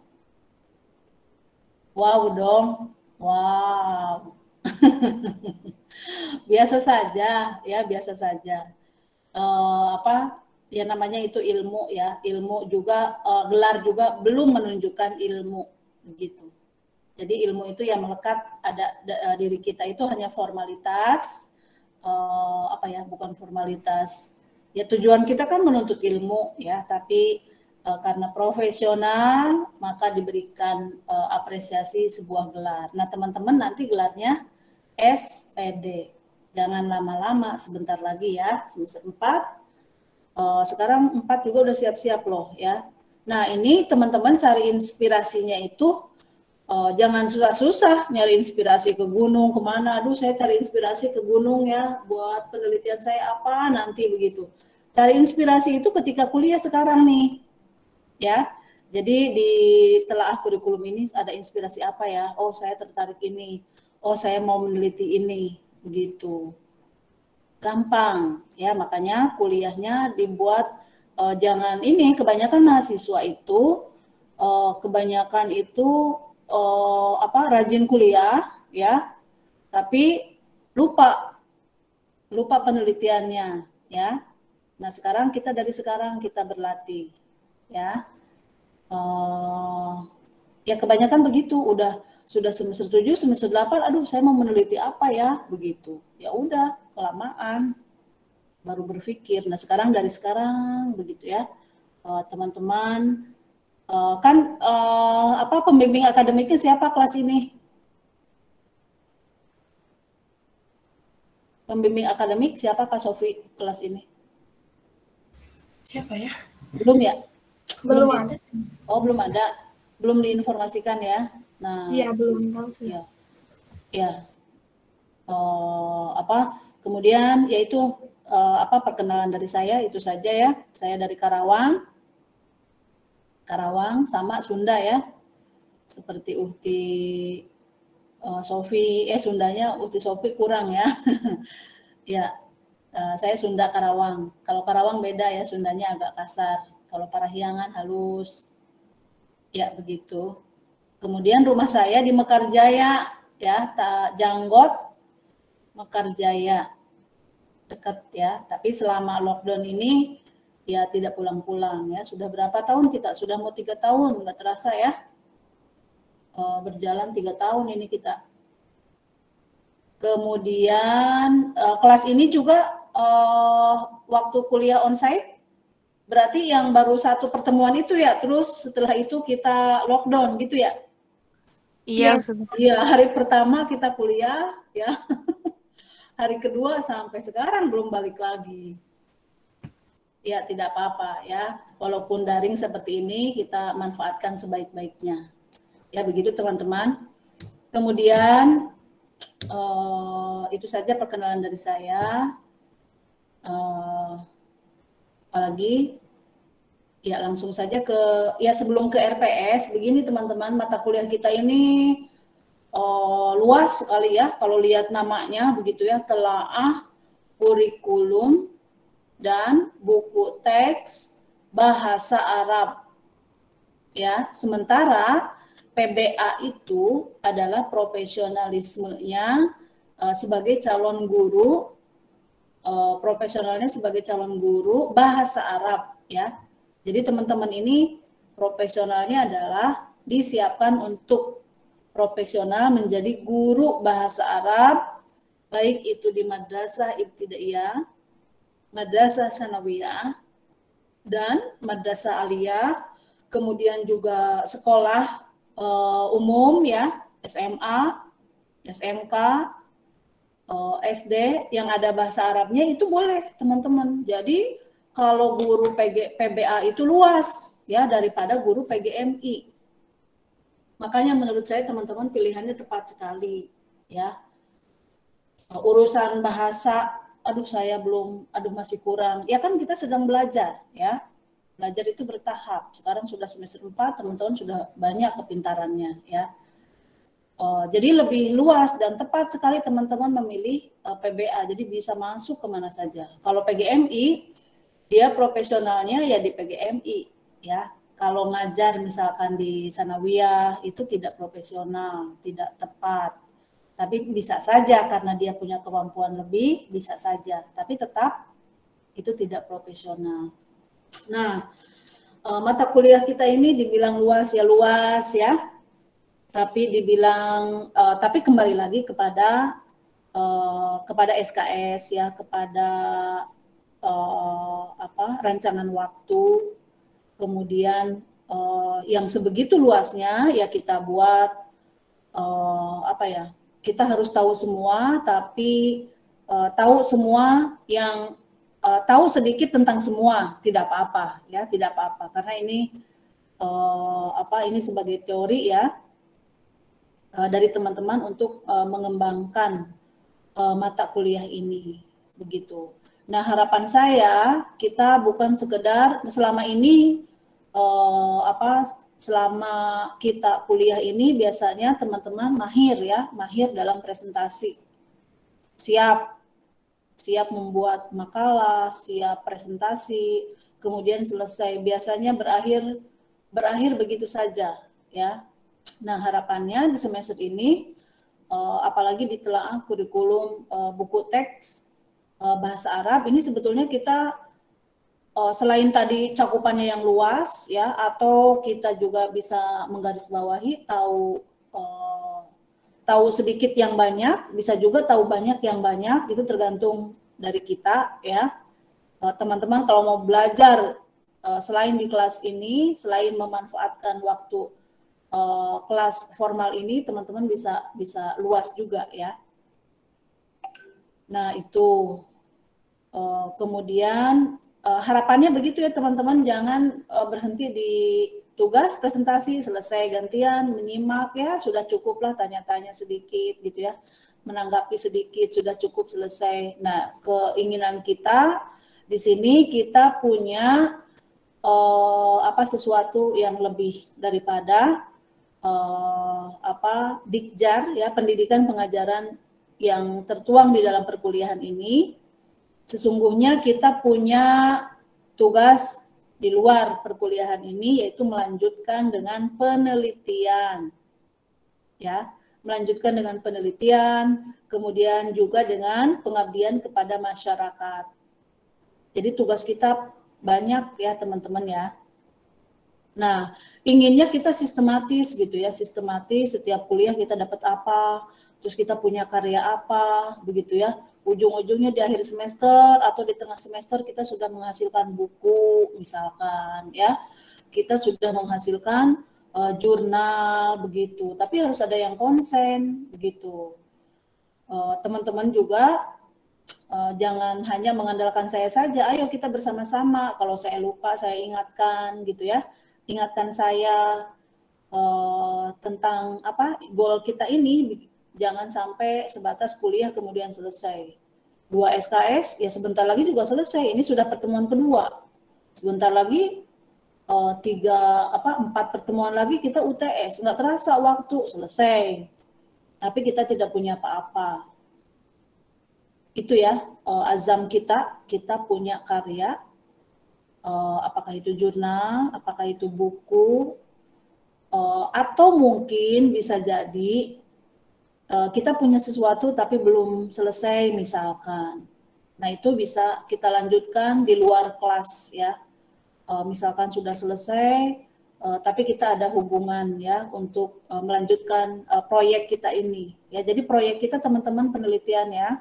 Wow dong. Wow. Biasa saja ya, biasa saja. Ya namanya itu ilmu ya, ilmu juga gelar juga belum menunjukkan ilmu begitu. Jadi ilmu itu yang melekat ada diri kita itu hanya formalitas, bukan formalitas. Ya tujuan kita kan menuntut ilmu ya, tapi karena profesional maka diberikan apresiasi sebuah gelar. Nah teman-teman nanti gelarnya SPD. Jangan lama-lama, sebentar lagi ya, semester 4. Sekarang 4 juga udah siap-siap loh ya. Nah ini teman-teman cari inspirasinya itu jangan susah-susah nyari inspirasi ke gunung kemana. Aduh saya cari inspirasi ke gunung ya buat penelitian saya apa nanti begitu. Cari inspirasi itu ketika kuliah sekarang nih ya. Jadi di telaah kurikulum ini ada inspirasi apa ya? Oh saya tertarik ini. Oh saya mau meneliti ini begitu. Gampang ya, makanya kuliahnya dibuat jangan ini, kebanyakan mahasiswa itu kebanyakan itu rajin kuliah ya, tapi lupa penelitiannya ya. Nah sekarang dari sekarang kita berlatih ya. Ya kebanyakan begitu, sudah semester 7, semester 8, aduh saya mau meneliti apa ya, begitu. Ya udah, kelamaan baru berpikir. Nah, dari sekarang begitu ya. Teman-teman Apa pembimbing akademiknya siapa kelas ini? Pembimbing akademik siapa Kak Sofi kelas ini? Siapa ya? Belum ya? Belum ada. Oh, belum ada. Belum diinformasikan ya. Nah, Iya, belum tahu sih. ya. Ya. Kemudian yaitu perkenalan dari saya itu saja ya. Saya dari Karawang sama Sunda ya. Seperti Uhti Sofi, Sundanya Uhti Sofi kurang ya. Ya, saya Sunda Karawang. Kalau Karawang beda ya, Sundanya agak kasar. Kalau Parahyangan halus. Ya, begitu. Kemudian rumah saya di Mekarjaya ya, Janggot, Mekarjaya. Dekat ya, tapi selama lockdown ini ya tidak pulang-pulang ya. Sudah berapa tahun kita? Sudah mau 3 tahun, nggak terasa ya. Berjalan 3 tahun ini kita. Kemudian kelas ini juga waktu kuliah onsite, berarti yang baru 1 pertemuan itu ya, terus setelah itu kita lockdown gitu ya? Iya, Iya, hari pertama kita kuliah ya, hari kedua sampai sekarang belum balik lagi. Ya tidak apa-apa ya, walaupun daring seperti ini kita manfaatkan sebaik-baiknya. Ya begitu teman-teman. Kemudian itu saja perkenalan dari saya. Apalagi ya langsung saja sebelum ke RPS begini teman-teman, mata kuliah kita ini luas sekali ya kalau lihat namanya begitu ya, telaah kurikulum dan buku teks bahasa Arab ya. Sementara PBA itu adalah profesionalismenya sebagai calon guru, profesionalnya sebagai calon guru bahasa Arab ya. Jadi teman-teman ini profesionalnya adalah disiapkan untuk profesional menjadi guru bahasa Arab, baik itu di madrasah ibtidaiyah, madrasah sanawiyah, dan madrasah aliyah, kemudian juga sekolah umum ya, SMA, SMK, SD yang ada bahasa Arabnya itu boleh teman-teman. Jadi kalau guru PBA itu luas ya daripada guru PGMI. Makanya menurut saya teman-teman pilihannya tepat sekali ya. Urusan bahasa, saya masih kurang. Ya kan kita sedang belajar ya. Belajar itu bertahap. Sekarang sudah semester 4, teman-teman sudah banyak kepintarannya ya. Jadi lebih luas dan tepat sekali teman-teman memilih PBA. Jadi bisa masuk kemana saja. Kalau PGMI, dia profesionalnya ya di PGMI ya. Kalau ngajar misalkan di sanawiyah itu tidak profesional, tidak tepat. Tapi bisa saja karena dia punya kemampuan lebih, bisa saja. Tapi tetap itu tidak profesional. Nah, mata kuliah kita ini dibilang luas ya. Tapi tapi kembali lagi kepada SKS ya, kepada rancangan waktu, kemudian yang sebegitu luasnya ya kita buat kita harus tahu semua, tapi tahu semua yang tahu sedikit tentang semua tidak apa-apa ya, tidak apa-apa karena ini ini sebagai teori ya dari teman-teman untuk mengembangkan mata kuliah ini begitu. Nah, harapan saya kita bukan sekedar selama ini selama kita kuliah ini biasanya teman-teman mahir dalam presentasi. Siap membuat makalah, siap presentasi, kemudian selesai. Biasanya berakhir begitu saja ya. Nah, harapannya di semester ini apalagi di telaah kurikulum buku teks bahasa Arab ini sebetulnya kita selain tadi cakupannya yang luas ya, atau kita juga bisa menggarisbawahi tahu sedikit yang banyak, bisa juga tahu banyak yang banyak, itu tergantung dari kita ya. Teman-teman kalau mau belajar selain di kelas ini, selain memanfaatkan waktu kelas formal ini, teman-teman bisa luas juga ya. Nah itu kemudian harapannya begitu ya teman-teman, jangan berhenti di tugas presentasi selesai gantian menyimak ya, sudah cukuplah tanya-tanya sedikit gitu ya, menanggapi sedikit sudah cukup selesai. Nah keinginan kita di sini kita punya sesuatu yang lebih daripada Dikjar ya, pendidikan pengajaran yang tertuang di dalam perkuliahan ini. Sesungguhnya kita punya tugas di luar perkuliahan ini, yaitu melanjutkan dengan penelitian ya, melanjutkan dengan penelitian, kemudian juga dengan pengabdian kepada masyarakat. Jadi tugas kita banyak ya teman-teman ya. Nah, inginnya kita sistematis gitu ya, sistematis setiap kuliah kita dapat apa, terus kita punya karya apa, begitu ya. Ujung-ujungnya di akhir semester atau di tengah semester kita sudah menghasilkan buku misalkan ya. Kita sudah menghasilkan jurnal begitu, tapi harus ada yang konsen begitu. Teman-teman juga jangan hanya mengandalkan saya saja, ayo kita bersama-sama, kalau saya lupa saya ingatkan gitu ya. Ingatkan saya tentang goal kita ini, jangan sampai sebatas kuliah kemudian selesai. 2 SKS ya sebentar lagi juga selesai, ini sudah pertemuan kedua. Sebentar lagi 4 pertemuan lagi kita UTS, nggak terasa waktu selesai. Tapi kita tidak punya apa-apa. Itu ya azam kita punya karya. Apakah itu jurnal, apakah itu buku, atau mungkin bisa jadi kita punya sesuatu tapi belum selesai misalkan. Nah itu bisa kita lanjutkan di luar kelas ya. Misalkan sudah selesai, tapi kita ada hubungan ya untuk melanjutkan proyek kita ini. Ya, jadi proyek kita teman-teman penelitian ya,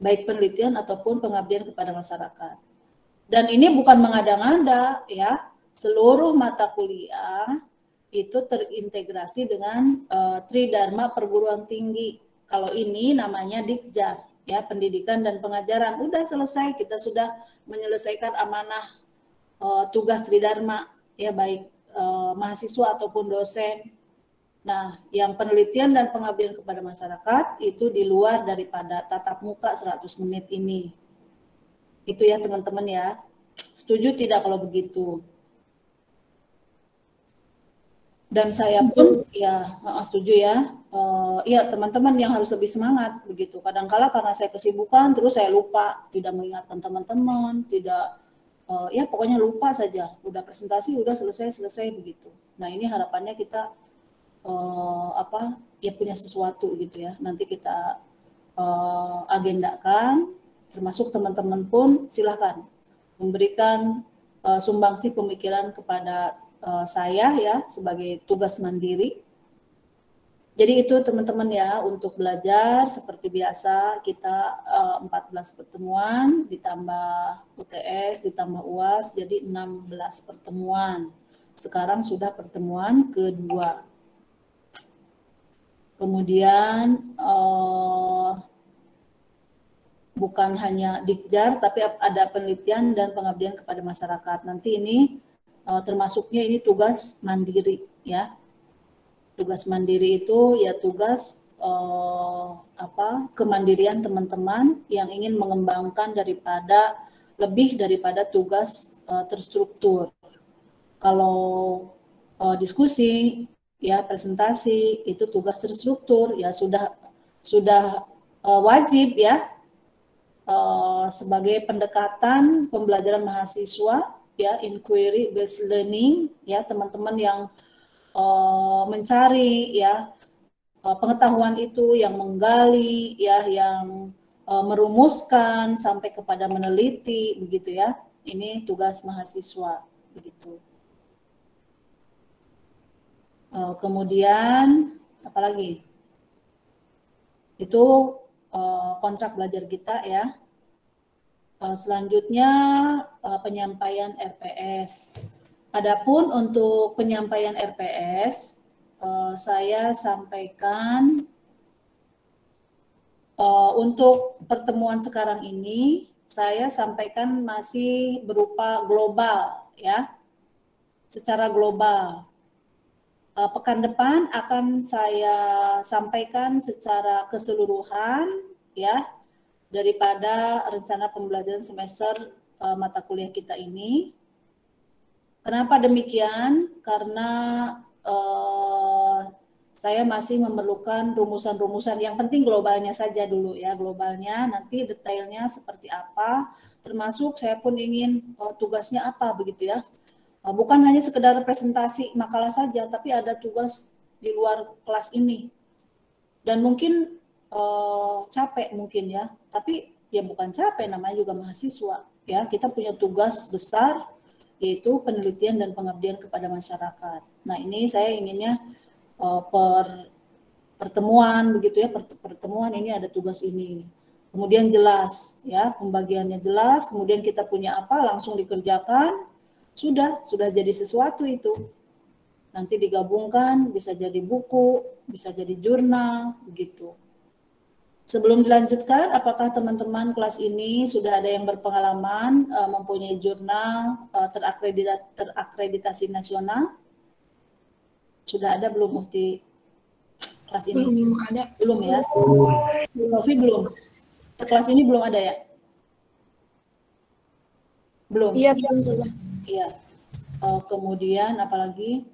baik penelitian ataupun pengabdian kepada masyarakat. Dan ini bukan mengada-ngada ya, seluruh mata kuliah itu terintegrasi dengan Tridharma Perguruan Tinggi. Kalau ini namanya Dikjar ya, pendidikan dan pengajaran. Udah selesai, kita sudah menyelesaikan amanah tugas Tridharma ya, baik mahasiswa ataupun dosen. Nah, yang penelitian dan pengabdian kepada masyarakat itu di luar daripada tatap muka 100 menit ini. Itu ya teman-teman ya. Setuju tidak kalau begitu? Dan saya pun ya setuju ya. Ya teman-teman yang harus lebih semangat begitu. Kadang-kala karena saya kesibukan terus saya lupa, tidak mengingatkan teman-teman, tidak ya pokoknya lupa saja. Udah presentasi udah selesai begitu. Nah, ini harapannya kita ya punya sesuatu gitu ya. Nanti kita agendakan, termasuk teman-teman pun silahkan memberikan sumbangsi pemikiran kepada saya ya sebagai tugas mandiri. Jadi itu teman-teman ya, untuk belajar seperti biasa kita 14 pertemuan ditambah UTS ditambah UAS jadi 16 pertemuan. Sekarang sudah pertemuan kedua. Kemudian bukan hanya Dikjar, tapi ada penelitian dan pengabdian kepada masyarakat. Nanti ini termasuknya ini tugas mandiri ya. Tugas mandiri itu ya tugas kemandirian teman-teman yang ingin mengembangkan lebih daripada tugas terstruktur. Kalau diskusi ya, presentasi itu tugas terstruktur ya, sudah wajib ya. Sebagai pendekatan pembelajaran mahasiswa ya, inquiry based learning ya, teman-teman yang mencari ya pengetahuan itu, yang menggali ya, yang merumuskan sampai kepada meneliti begitu ya. Ini tugas mahasiswa begitu. Kemudian apalagi itu kontrak belajar kita ya. Selanjutnya penyampaian RPS. Adapun untuk penyampaian RPS, saya sampaikan untuk pertemuan sekarang ini, saya sampaikan masih berupa global, ya, secara global. Pekan depan akan saya sampaikan secara keseluruhan, ya, daripada rencana pembelajaran semester mata kuliah kita ini. Kenapa demikian? Karena saya masih memerlukan rumusan-rumusan, yang penting globalnya saja dulu ya, globalnya, nanti detailnya seperti apa, termasuk saya pun ingin tugasnya apa begitu ya. Bukan hanya sekedar presentasi makalah saja, tapi ada tugas di luar kelas ini. Dan mungkin capek mungkin ya, tapi ya bukan capek, namanya juga mahasiswa ya, kita punya tugas besar yaitu penelitian dan pengabdian kepada masyarakat. Nah ini saya inginnya pertemuan begitu ya, pertemuan ini ada tugas ini, kemudian jelas ya, pembagiannya jelas, kemudian kita punya apa langsung dikerjakan, sudah jadi sesuatu itu, nanti digabungkan bisa jadi buku, bisa jadi jurnal begitu. Sebelum dilanjutkan, apakah teman-teman kelas ini sudah ada yang berpengalaman mempunyai jurnal terakreditasi nasional? Sudah ada belum Uhti kelas ini? Belum ada. Belum ya? Sofi belum? Kelas ini belum ada ya? Belum? Iya, belum sudah. Iya. Kemudian apalagi?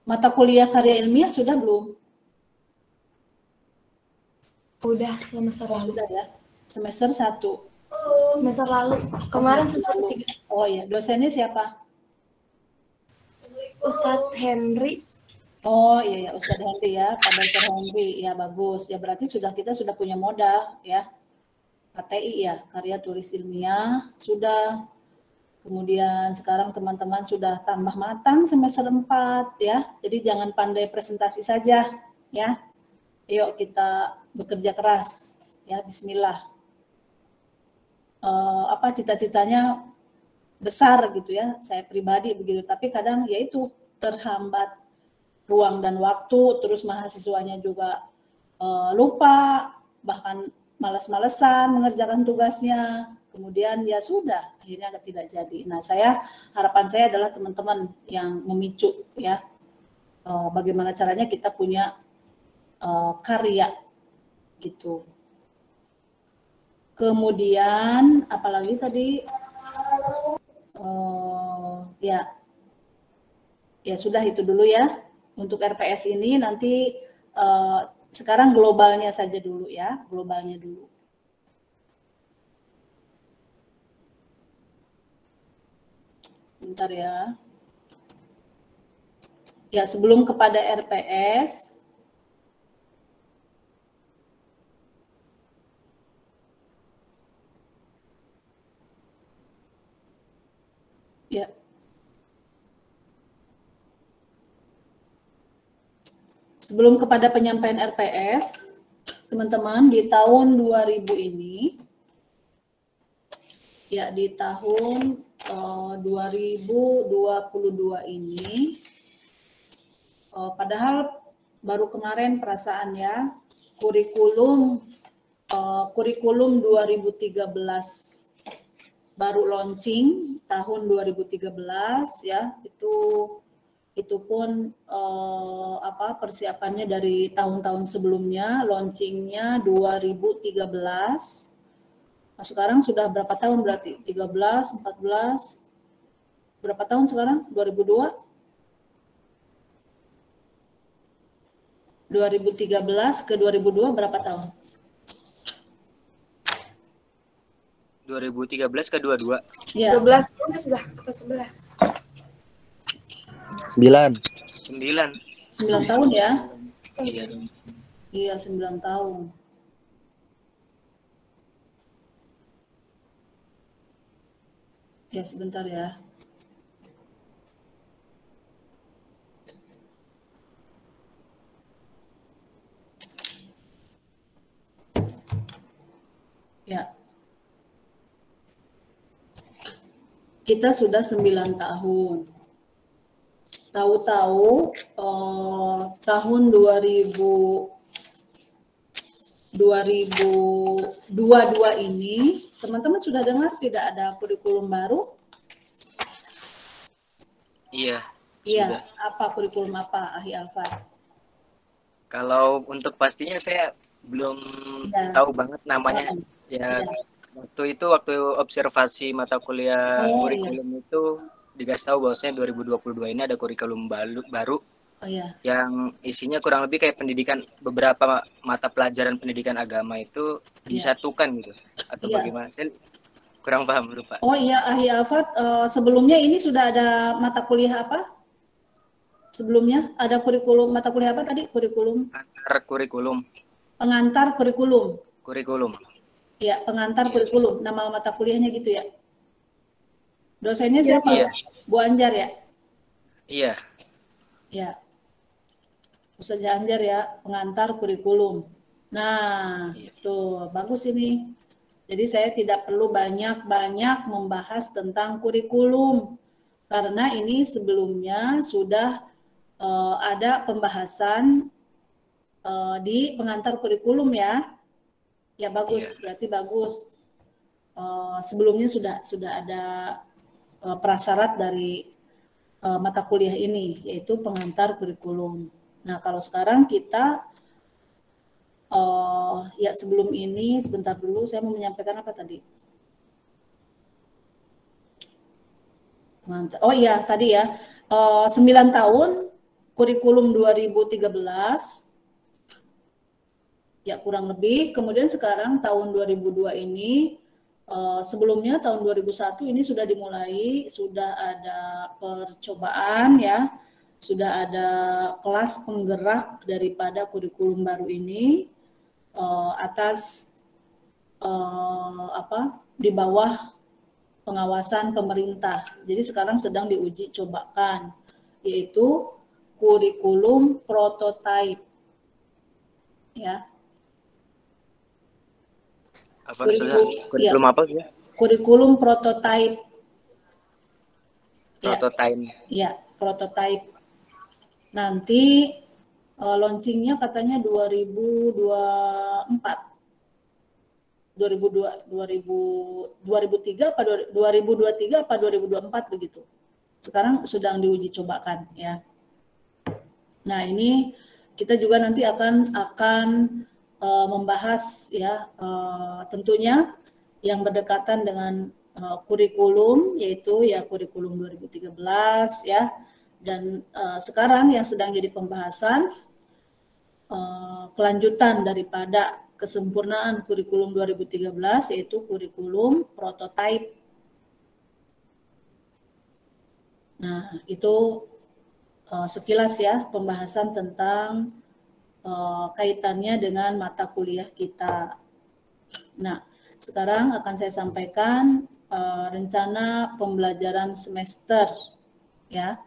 Mata kuliah karya ilmiah sudah belum? Udah semester lalu. Sudah ya. Semester 1. Semester lalu. Kemarin semester 3. Oh iya, dosennya siapa? Ustadz Henry. Oh iya ya, Ustadz Henry ya, Pak Dr. Henry. Ya bagus. Ya berarti kita sudah punya modal ya. KTI ya, karya tulis ilmiah sudah. Kemudian sekarang teman-teman sudah tambah matang semester 4 ya. Jadi jangan pandai presentasi saja ya. Yuk kita bekerja keras ya, bismillah. Cita-citanya besar gitu ya, saya pribadi begitu, tapi kadang yaitu terhambat ruang dan waktu, terus mahasiswanya juga lupa, bahkan malas-malesan mengerjakan tugasnya. Kemudian ya sudah, akhirnya tidak jadi. Nah, harapan saya adalah teman-teman yang memicu ya, bagaimana caranya kita punya karya gitu. Kemudian apalagi tadi ya sudah itu dulu ya untuk RPS ini. Nanti sekarang globalnya saja dulu ya, globalnya dulu. Bentar ya. Ya, sebelum kepada RPS, ya. Sebelum kepada penyampaian RPS, teman-teman, di tahun 2000 ini, ya di tahun 2022 ini, padahal baru kemarin perasaan ya, kurikulum 2013 baru launching tahun 2013 ya, itu pun persiapannya dari tahun-tahun sebelumnya, launchingnya 2013. Nah, sekarang sudah berapa tahun berarti? 13, 14, berapa tahun sekarang? 2002? 2013 ke 2002 berapa tahun? 2013 ke 22. Ya. 12 tahun sudah ke 11. 9 tahun ya? Iya. Iya, 9 tahun. Ya, sebentar ya. Ya, kita sudah 9 tahun. Tahu-tahu tahun 2022 ini, teman-teman sudah dengar tidak ada kurikulum baru? Iya, Iya, sudah. apa kurikulum apa, Ahi Alfa? Kalau untuk pastinya saya belum Iya. tahu banget namanya. Ya, Iya. waktu observasi mata kuliah Oh, kurikulum itu dikasih tahu bahwasanya 2022 ini ada kurikulum baru Oh iya. yang isinya kurang lebih kayak pendidikan, beberapa mata pelajaran pendidikan agama itu disatukan gitu, atau Iya. bagaimana? Saya kurang paham, lupa. Oh iya, Ahi Alfat, sebelumnya ini sudah ada mata kuliah apa? Sebelumnya ada kurikulum mata kuliah apa tadi? Kurikulum Kurikulum. pengantar kurikulum. Kurikulum. Ya, pengantar kurikulum. Nama mata kuliahnya gitu ya. Dosennya siapa? Iya. Bu Anjar ya? Iya. Ya. Ustazah Anjar ya, pengantar kurikulum. Nah, tuh bagus ini. Jadi saya tidak perlu banyak-banyak membahas tentang kurikulum. Karena ini sebelumnya sudah ada pembahasan di pengantar kurikulum ya. Ya bagus, berarti bagus. Sebelumnya sudah ada prasyarat dari mata kuliah ini, yaitu pengantar kurikulum. Nah, kalau sekarang kita ya sebelum ini sebentar dulu saya mau menyampaikan apa tadi? Oh iya, tadi ya. 9 tahun kurikulum 2013 ya kurang lebih. Kemudian sekarang tahun 2002 ini, sebelumnya tahun 2001 ini sudah dimulai, sudah ada percobaan ya, sudah ada kelas penggerak daripada kurikulum baru ini atas di bawah pengawasan pemerintah. Jadi sekarang sedang diuji cobakan, yaitu kurikulum prototipe. Ya. Kurikulum apa ya? Kurikulum prototipe. Prototipe. Ya, prototipe. Nanti launchingnya katanya 2024. 2023 apa 2023 apa 2024 begitu. Sekarang sedang diuji cobakan ya. Nah, ini kita juga nanti akan membahas ya tentunya yang berdekatan dengan kurikulum, yaitu ya kurikulum 2013 ya, dan sekarang yang sedang jadi pembahasan kelanjutan daripada kesempurnaan kurikulum 2013, yaitu kurikulum prototipe. Nah, itu sekilas ya pembahasan tentang kaitannya dengan mata kuliah kita. Nah, sekarang akan saya sampaikan rencana pembelajaran semester ya.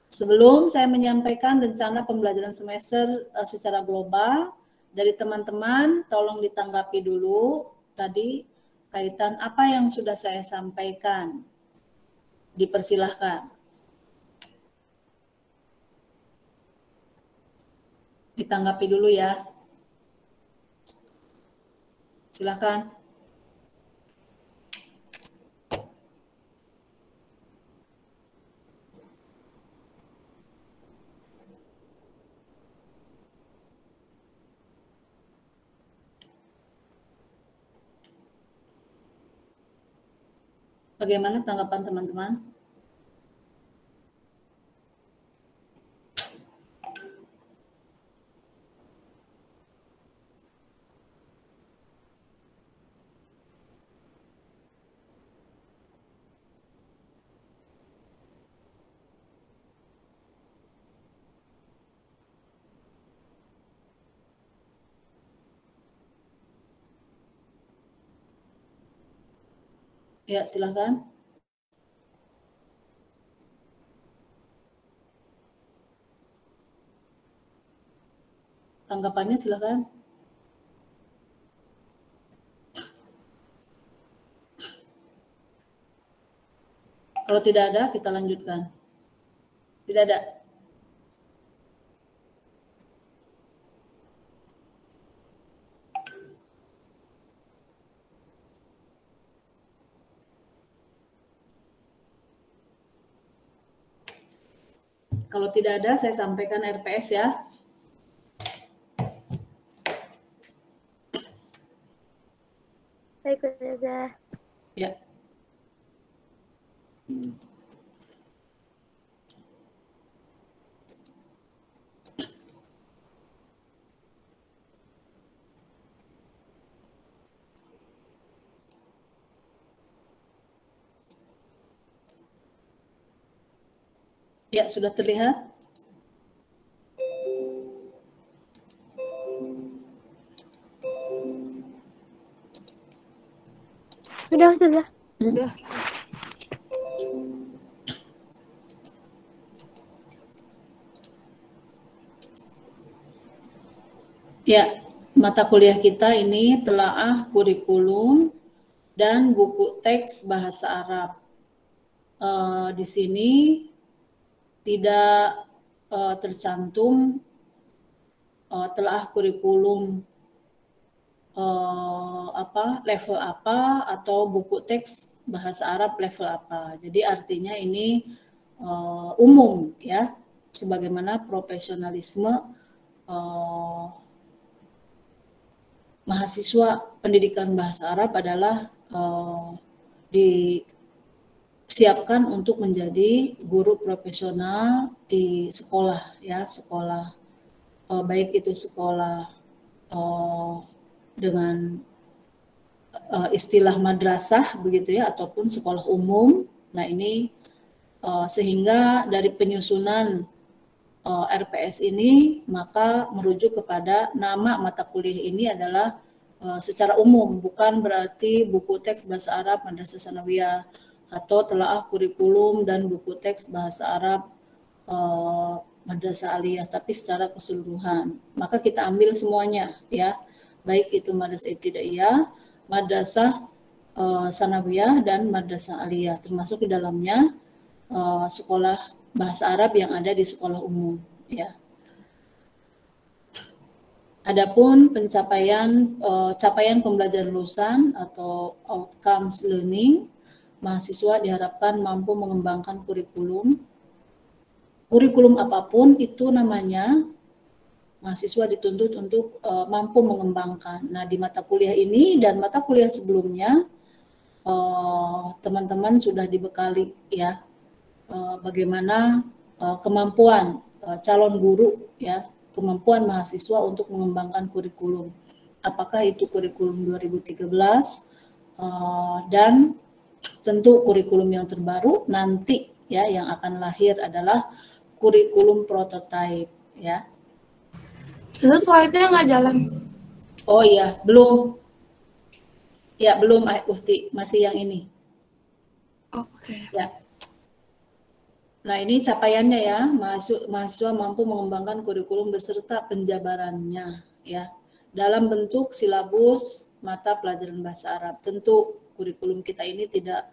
Sebelum saya menyampaikan rencana pembelajaran semester secara global, dari teman-teman tolong ditanggapi dulu tadi kaitan apa yang sudah saya sampaikan. Dipersilahkan. Ditanggapi dulu ya. Silakan. Bagaimana tanggapan teman-teman? Ya, silakan. Tanggapannya silakan. Kalau tidak ada, kita lanjutkan. Tidak ada. Kalau tidak ada, saya sampaikan RPS ya. Baik, Ustazah. Ya. Ya, sudah terlihat? Sudah, Ustazah. Sudah. Ya, mata kuliah kita ini telaah kurikulum dan buku teks bahasa Arab. Di sini tidak tercantum telaah kurikulum level apa atau buku teks bahasa Arab level apa. Jadi artinya ini umum ya, sebagaimana profesionalisme mahasiswa pendidikan bahasa Arab adalah disiapkan untuk menjadi guru profesional di sekolah ya, sekolah baik itu sekolah dengan istilah madrasah begitu ya, ataupun sekolah umum. Nah ini sehingga dari penyusunan RPS ini maka merujuk kepada nama mata kuliah ini adalah secara umum, bukan berarti buku teks bahasa Arab Madrasah Sanawiyah atau telaah kurikulum dan buku teks bahasa Arab Madrasah Aliyah, tapi secara keseluruhan. Maka kita ambil semuanya ya, baik itu Madrasah Ibtidaiyah, Madrasah Sanawiyah dan Madrasah Aliyah, termasuk di dalamnya sekolah bahasa Arab yang ada di sekolah umum ya. Adapun capaian pembelajaran lulusan atau outcomes learning, mahasiswa diharapkan mampu mengembangkan kurikulum apapun itu namanya, mahasiswa dituntut untuk mampu mengembangkan. Nah di mata kuliah ini dan mata kuliah sebelumnya teman-teman sudah dibekali ya bagaimana kemampuan calon guru ya, kemampuan mahasiswa untuk mengembangkan kurikulum. Apakah itu kurikulum 2013 dan tentu kurikulum yang terbaru nanti ya yang akan lahir adalah kurikulum prototype ya. Sudah slide-nya nggak jalan. Oh iya, belum. Ya belum Uhti, masih yang ini. Oke. Ya. Nah ini capaiannya ya, mahasiswa mampu mengembangkan kurikulum beserta penjabarannya ya, dalam bentuk silabus mata pelajaran bahasa Arab. Tentu kurikulum kita ini tidak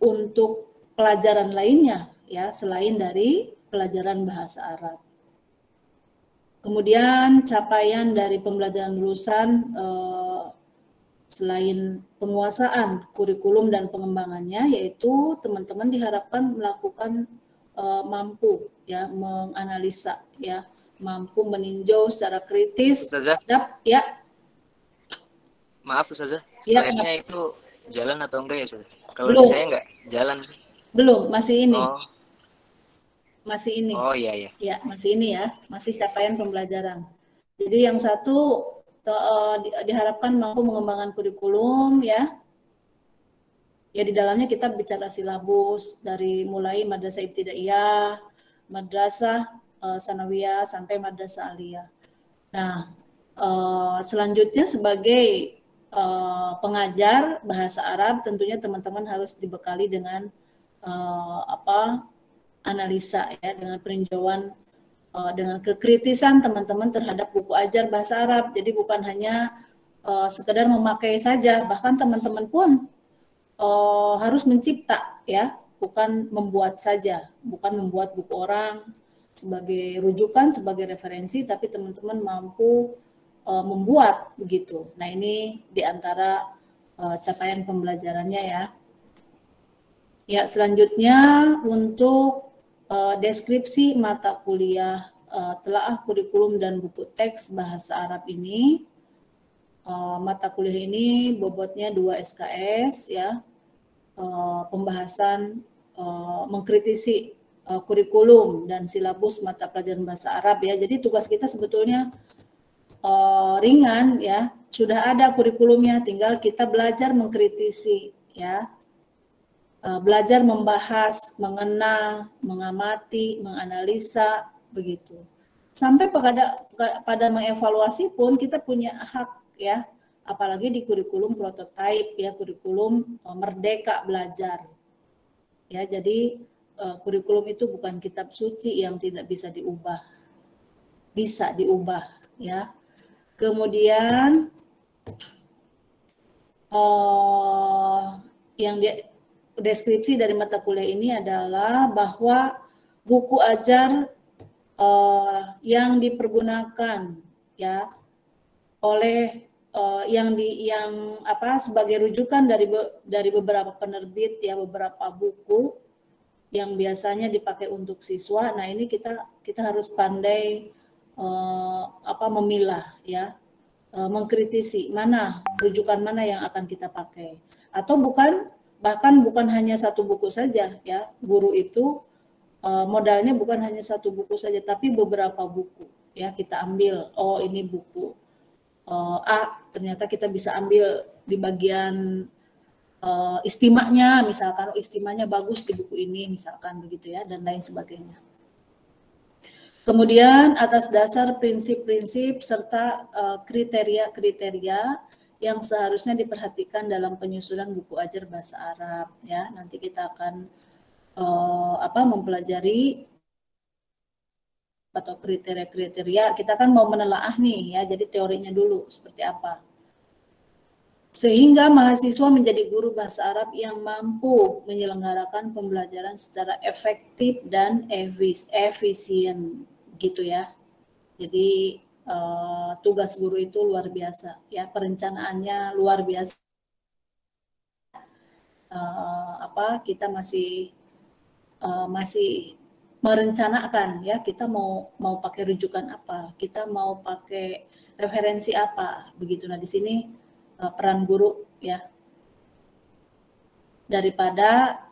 untuk pelajaran lainnya ya, selain dari pelajaran bahasa Arab. Kemudian capaian dari pembelajaran lulusan selain penguasaan kurikulum dan pengembangannya, yaitu teman-teman diharapkan melakukan mampu ya menganalisa ya, mampu meninjau secara kritis. Ustazah? Ya. Maaf Ustazah, Ya, slide-nya itu jalan atau enggak ya Ustazah? Kalau Belum. saya enggak jalan. Belum, masih ini. Oh. Masih ini. Oh iya iya. Ya, masih ini ya, masih capaian pembelajaran. Jadi yang satu diharapkan mampu mengembangkan kurikulum ya. Ya di dalamnya kita bicara silabus dari mulai Madrasah Ibtidaiyah, Madrasah Sanawiyah sampai Madrasah Aliyah. Nah, selanjutnya sebagai pengajar bahasa Arab tentunya teman-teman harus dibekali dengan analisa ya, dengan peninjauan dengan kekritisan teman-teman terhadap buku ajar bahasa Arab. Jadi bukan hanya sekedar memakai saja, bahkan teman-teman pun harus mencipta ya, bukan membuat saja, bukan membuat buku orang sebagai rujukan, sebagai referensi, tapi teman-teman mampu membuat begitu. Nah, ini diantara capaian pembelajarannya ya. Ya, selanjutnya untuk deskripsi mata kuliah telaah kurikulum dan buku teks bahasa Arab ini. Mata kuliah ini bobotnya 2 SKS ya. Pembahasan mengkritisi kurikulum dan silabus mata pelajaran bahasa Arab ya. Jadi tugas kita sebetulnya ringan ya. Sudah ada kurikulumnya, tinggal kita belajar mengkritisi ya. Belajar membahas, mengenal, mengamati, menganalisa, begitu. Sampai pada mengevaluasi pun kita punya hak ya, apalagi di kurikulum prototipe ya, kurikulum merdeka belajar. Ya, jadi kurikulum itu bukan kitab suci yang tidak bisa diubah. Bisa diubah ya. Kemudian yang deskripsi dari mata kuliah ini adalah bahwa buku ajar yang dipergunakan ya oleh sebagai rujukan dari beberapa penerbit ya, beberapa buku yang biasanya dipakai untuk siswa. Nah, ini kita harus pandai memilah ya, mengkritisi mana rujukan mana yang akan kita pakai, atau bahkan bukan hanya satu buku saja ya. Guru itu modalnya bukan hanya satu buku saja, tapi beberapa buku ya kita ambil. Oh, ini buku A, ternyata kita bisa ambil di bagian istimanya, misalkan istimanya bagus di buku ini, misalkan begitu ya, dan lain sebagainya. Kemudian atas dasar prinsip-prinsip serta kriteria-kriteria yang seharusnya diperhatikan dalam penyusunan buku ajar bahasa Arab ya. Nanti kita akan mempelajari atau kriteria-kriteria. Kita kan mau menelaah nih ya, jadi teorinya dulu seperti apa. Sehingga mahasiswa menjadi guru bahasa Arab yang mampu menyelenggarakan pembelajaran secara efektif dan efisien gitu ya. Jadi tugas guru itu luar biasa ya, perencanaannya luar biasa. Kita masih merencanakan ya, kita mau pakai rujukan apa, kita mau pakai referensi apa begitu. Nah, di sini peran guru ya, daripada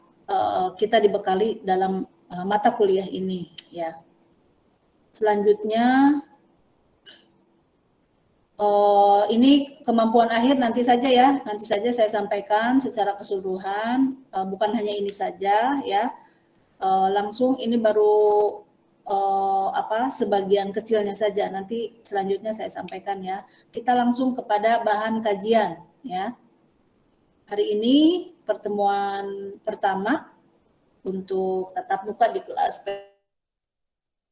kita dibekali dalam mata kuliah ini ya. Selanjutnya ini kemampuan akhir nanti saja ya, nanti saja saya sampaikan secara keseluruhan, bukan hanya ini saja ya. Langsung ini baru sebagian kecilnya saja, nanti selanjutnya saya sampaikan ya. Kita langsung kepada bahan kajian ya. Hari ini pertemuan pertama untuk tatap muka di kelas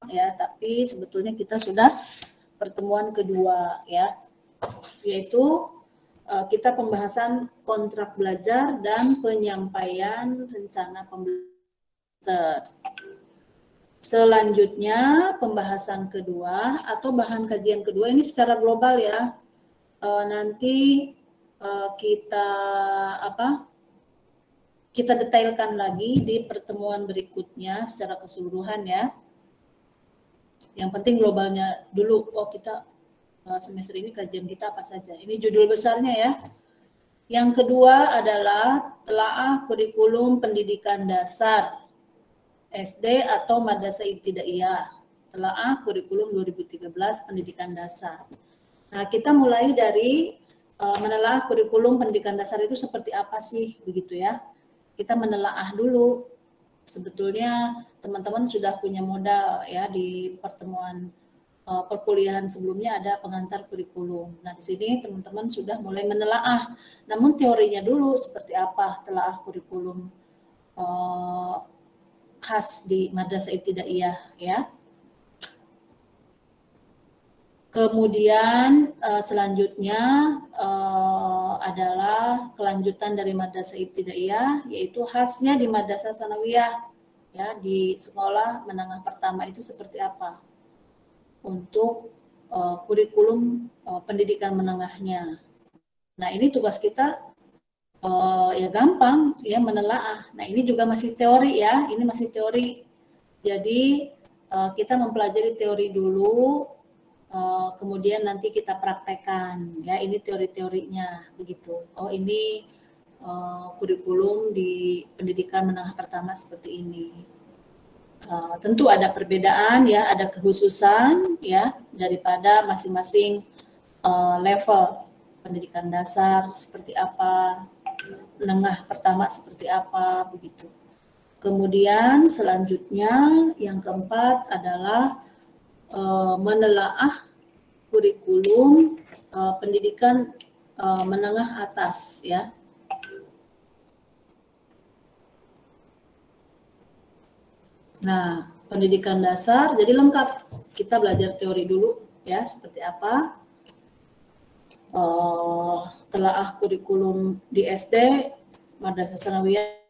ya, tapi sebetulnya kita sudah pertemuan kedua ya, yaitu kita pembahasan kontrak belajar dan penyampaian rencana pembelajaran. Selanjutnya pembahasan kedua atau bahan kajian kedua ini secara global ya. Nanti kita detailkan lagi di pertemuan berikutnya secara keseluruhan ya. Yang penting globalnya dulu. Oh, kita semester ini kajian kita apa saja. Ini judul besarnya ya. Yang kedua adalah telaah kurikulum pendidikan dasar SD atau Madrasah Ibtidaiyah. Telaah kurikulum 2013 pendidikan dasar. Nah, kita mulai dari menelaah kurikulum pendidikan dasar itu seperti apa sih begitu ya. Kita menelaah dulu. Sebetulnya teman-teman sudah punya modal ya, di pertemuan perkuliahan sebelumnya ada pengantar kurikulum. Nah, di sini teman-teman sudah mulai menelaah. Namun teorinya dulu seperti apa telaah kurikulum khas di Madrasah Ibtidaiyah ya. Kemudian selanjutnya adalah kelanjutan dari madrasah ibtidaiyah, yaitu khasnya di madrasah sanawiyah, ya, di sekolah menengah pertama itu seperti apa untuk kurikulum pendidikan menengahnya. Nah, ini tugas kita ya gampang ya menelaah. Nah, ini juga masih teori ya, ini masih teori. Jadi kita mempelajari teori dulu, kemudian nanti kita praktekkan ya, ini teori-teorinya begitu. Oh, ini kurikulum di pendidikan menengah pertama seperti ini. Tentu ada perbedaan ya, ada kekhususan ya daripada masing-masing level pendidikan dasar seperti apa, menengah pertama seperti apa begitu. Kemudian selanjutnya yang keempat adalah menelaah kurikulum pendidikan menengah atas ya. Nah, pendidikan dasar jadi lengkap. Kita belajar teori dulu ya, seperti apa. Telaah kurikulum di SD, madrasah sanawiyah,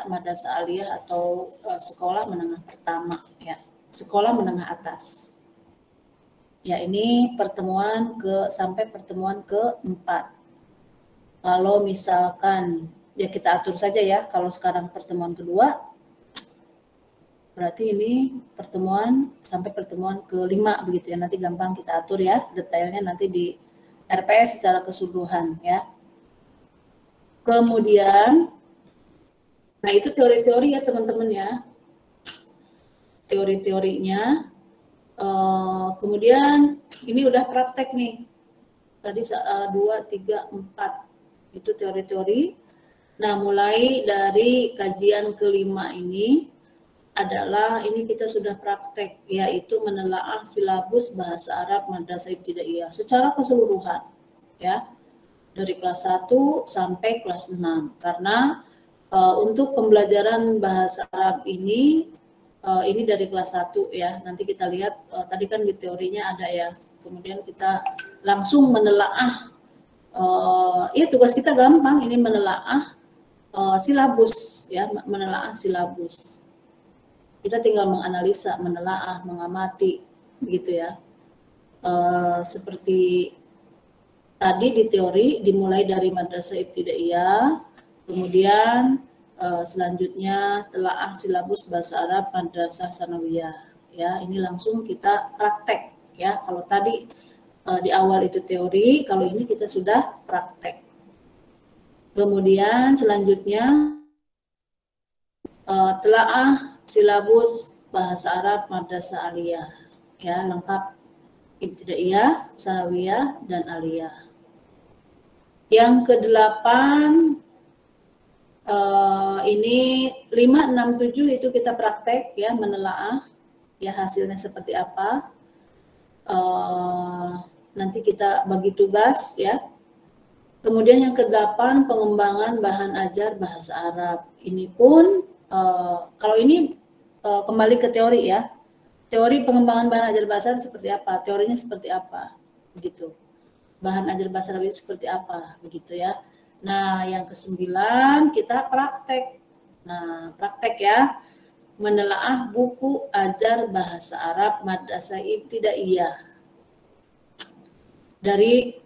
madrasah aliyah atau sekolah menengah pertama ya, sekolah menengah atas. Ya, ini pertemuan sampai pertemuan keempat. Kalau misalkan ya kita atur saja ya, kalau sekarang pertemuan kedua, berarti ini pertemuan sampai pertemuan kelima begitu ya, nanti gampang kita atur ya, detailnya nanti di RPS secara keseluruhan ya. Kemudian, nah itu teori-teori ya teman-teman ya, teori-teorinya. Kemudian ini udah praktek nih, tadi 2, 3, 4 itu teori-teori. Nah, mulai dari kajian kelima ini adalah ini kita sudah praktek, yaitu menelaah silabus bahasa Arab madrasah ibtidaiyah secara keseluruhan ya, dari kelas 1 sampai kelas 6. Karena untuk pembelajaran bahasa Arab ini dari kelas 1 ya. Nanti kita lihat tadi kan di teorinya ada ya. Kemudian kita langsung menelaah, ya tugas kita gampang, ini menelaah silabus ya, menelaah silabus. Kita tinggal menganalisa, menelaah, mengamati, begitu ya. Seperti tadi di teori dimulai dari madrasah ibtidaiyah, kemudian selanjutnya telaah silabus bahasa Arab madrasah sanawiyah. Ya, ini langsung kita praktek ya. Kalau tadi di awal itu teori, kalau ini kita sudah praktek. Kemudian selanjutnya telaah silabus bahasa Arab madrasah aliyah ya, lengkap ibtidaiyah, sanawiyah dan aliyah. Yang ke-8 ini 5, 6, 7 itu kita praktek ya, menelaah ya hasilnya seperti apa. Nanti kita bagi tugas ya. Kemudian yang ke-8 pengembangan bahan ajar bahasa Arab. Ini pun kalau ini kembali ke teori ya. Teori pengembangan bahan ajar bahasa Arab seperti apa? Teorinya seperti apa? Begitu. Bahan ajar bahasa Arab itu seperti apa? Begitu ya. Nah, yang ke-9 kita praktek. Nah, praktek ya. Menelaah buku ajar bahasa Arab madrasah ibtidaiyah. Dari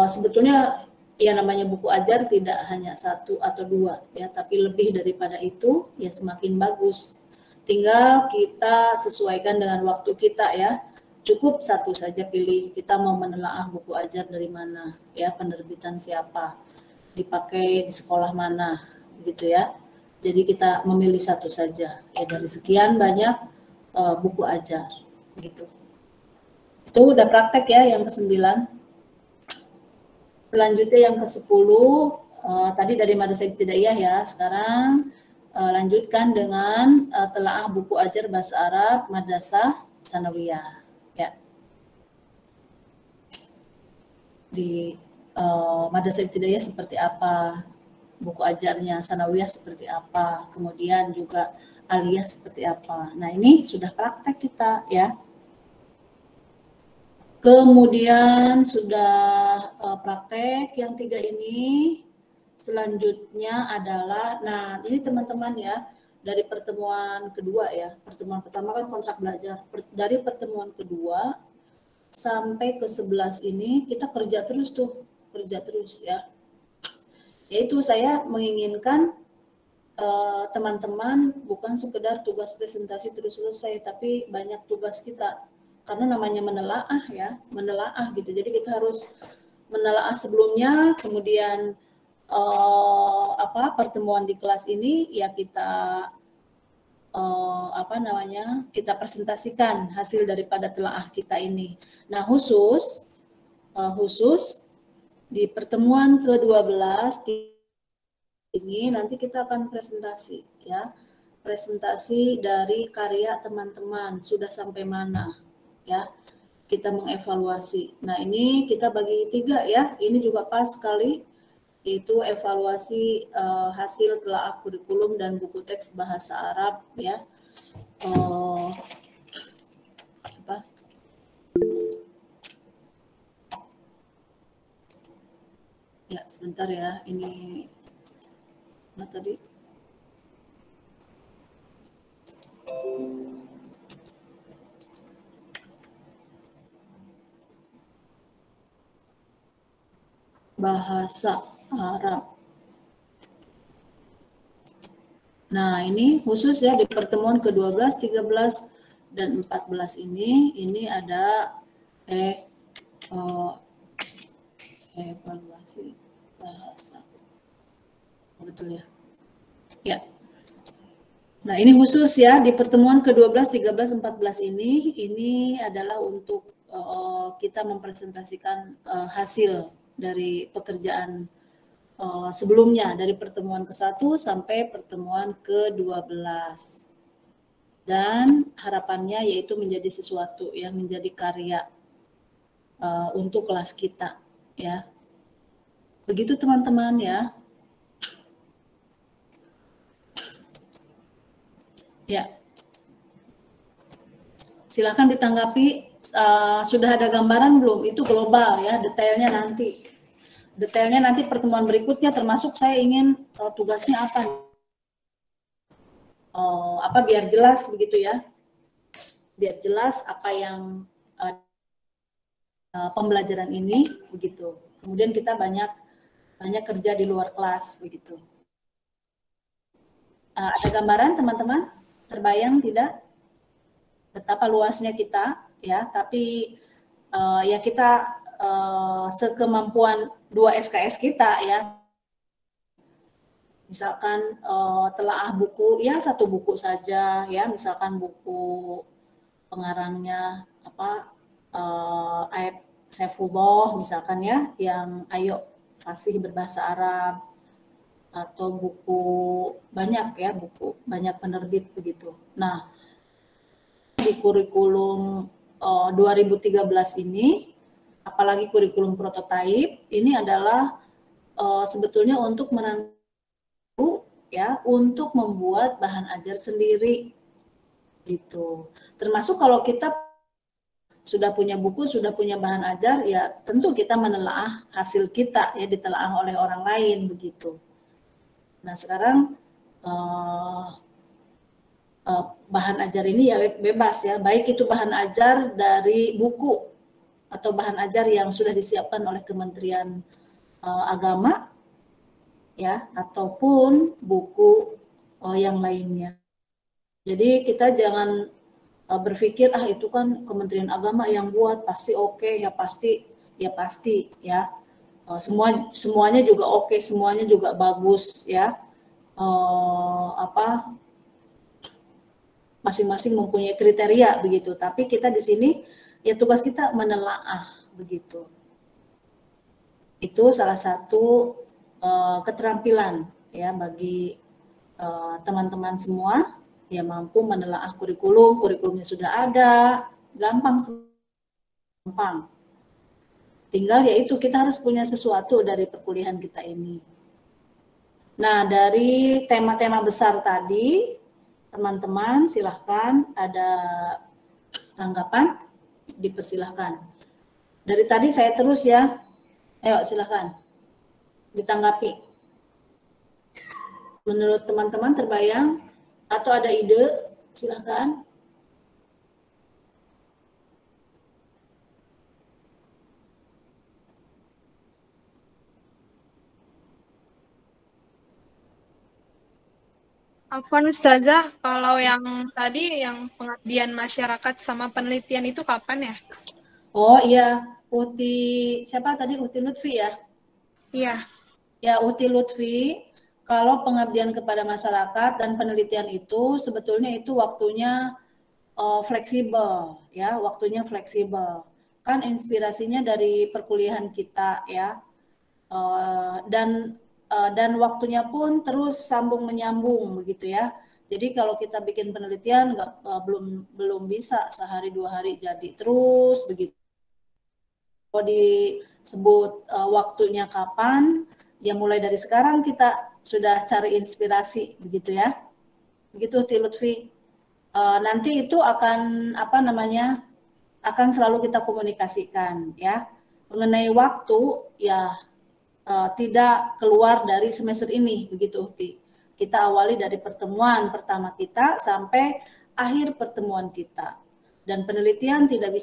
sebetulnya ya namanya buku ajar tidak hanya 1 atau 2 ya, tapi lebih daripada itu ya semakin bagus. Tinggal kita sesuaikan dengan waktu kita ya. Cukup 1 saja pilih, kita mau menelaah buku ajar dari mana ya, penerbitan siapa, dipakai di sekolah mana gitu ya. Jadi kita memilih 1 saja ya dari sekian banyak buku ajar gitu. Itu udah praktek ya yang ke-9. Selanjutnya yang ke-10, tadi dari madrasah ibtidaiyah ya. Sekarang lanjutkan dengan telaah buku ajar bahasa Arab madrasah sanawiyah ya. Di madrasah ibtidaiyah seperti apa, buku ajarnya, sanawiyah seperti apa, kemudian juga aliyah seperti apa. Nah, ini sudah praktek kita ya. Kemudian sudah praktek yang 3 ini. Selanjutnya adalah, nah ini teman-teman ya, dari pertemuan kedua ya. Pertemuan pertama kan kontrak belajar. Dari pertemuan kedua sampai ke 11 ini kita kerja terus tuh, kerja terus ya. Yaitu saya menginginkan teman-teman bukan sekedar tugas presentasi terus selesai, tapi banyak tugas kita. Karena namanya menelaah ya, menelaah gitu. Jadi kita harus menelaah sebelumnya, kemudian pertemuan di kelas ini ya kita kita presentasikan hasil daripada telaah kita ini. Nah, khusus di pertemuan ke-12 ini nanti kita akan presentasi ya. Presentasi dari karya teman-teman sudah sampai mana ya. Kita mengevaluasi. Nah, ini kita bagi 3 ya. Ini juga pas sekali, yaitu evaluasi hasil telaah kurikulum dan buku teks bahasa Arab ya. Ya, sebentar ya. Ini mana tadi? Bahasa Arab. Nah, ini khusus ya di pertemuan ke-12, 13, dan 14 ini ada evaluasi bahasa. Betul ya? Ya. Nah, ini khusus ya di pertemuan ke-12, 13, 14 ini adalah untuk kita mempresentasikan hasil dari pekerjaan sebelumnya, dari pertemuan ke-1 sampai pertemuan ke-12. Dan harapannya yaitu menjadi sesuatu yang menjadi karya untuk kelas kita ya. Begitu teman-teman ya. Ya. Silakan ditanggapi. Sudah ada gambaran belum? Itu global ya, detailnya nanti. Detailnya nanti pertemuan berikutnya, termasuk saya ingin tugasnya apa biar jelas begitu ya. Biar jelas apa yang pembelajaran ini begitu. Kemudian kita banyak kerja di luar kelas begitu. Ada gambaran teman-teman? Terbayang tidak? Betapa luasnya kita ya, tapi ya kita sekemampuan 2 SKS kita ya. Misalkan telaah buku ya 1 buku saja ya, misalkan buku pengarangnya Aib Saifullah misalkan ya, yang Ayo Fasih Berbahasa Arab, atau buku banyak ya, buku banyak penerbit begitu. Nah, di kurikulum 2013 ini, apalagi kurikulum prototipe, ini adalah sebetulnya untuk menantu ya, untuk membuat bahan ajar sendiri gitu. Termasuk kalau kita sudah punya buku, sudah punya bahan ajar, ya tentu kita menelaah hasil kita ya, ditelaah oleh orang lain begitu. Nah, sekarang bahan ajar ini ya bebas ya, baik itu bahan ajar dari buku atau bahan ajar yang sudah disiapkan oleh Kementerian Agama ya, ataupun buku yang lainnya. Jadi kita jangan berpikir itu kan Kementerian Agama yang buat pasti oke, ya pasti ya. Semuanya juga oke, semuanya juga bagus ya. Masing-masing mempunyai kriteria begitu. Tapi kita di sini ya tugas kita menelaah begitu. Itu salah satu keterampilan ya bagi teman-teman semua yang mampu menelaah kurikulumnya sudah ada, gampang. Tinggal yaitu kita harus punya sesuatu dari perkuliahan kita ini. Nah, dari tema-tema besar tadi, teman-teman silahkan ada tanggapan, dipersilahkan. Dari tadi saya terus ya. Ayo silakan ditanggapi. Menurut teman-teman terbayang atau ada ide? Silakan. Afwan Ustazah, kalau yang tadi yang pengabdian masyarakat sama penelitian itu kapan ya? Oh iya, Uti siapa tadi? Uti Lutfi ya? Iya. Ya, Uti Lutfi, kalau pengabdian kepada masyarakat dan penelitian itu sebetulnya itu waktunya fleksibel ya, waktunya fleksibel. Kan inspirasinya dari perkuliahan kita ya. Dan waktunya pun terus sambung menyambung begitu ya. Jadi kalau kita bikin penelitian belum bisa sehari 2 hari jadi terus begitu. Kalau disebut waktunya kapan, ya mulai dari sekarang kita sudah cari inspirasi begitu ya. Begitu Lutfi. Nanti itu akan akan selalu kita komunikasikan ya. Mengenai waktu ya tidak keluar dari semester ini begitu Uti. Kita awali dari pertemuan pertama kita sampai akhir pertemuan kita. Dan penelitian tidak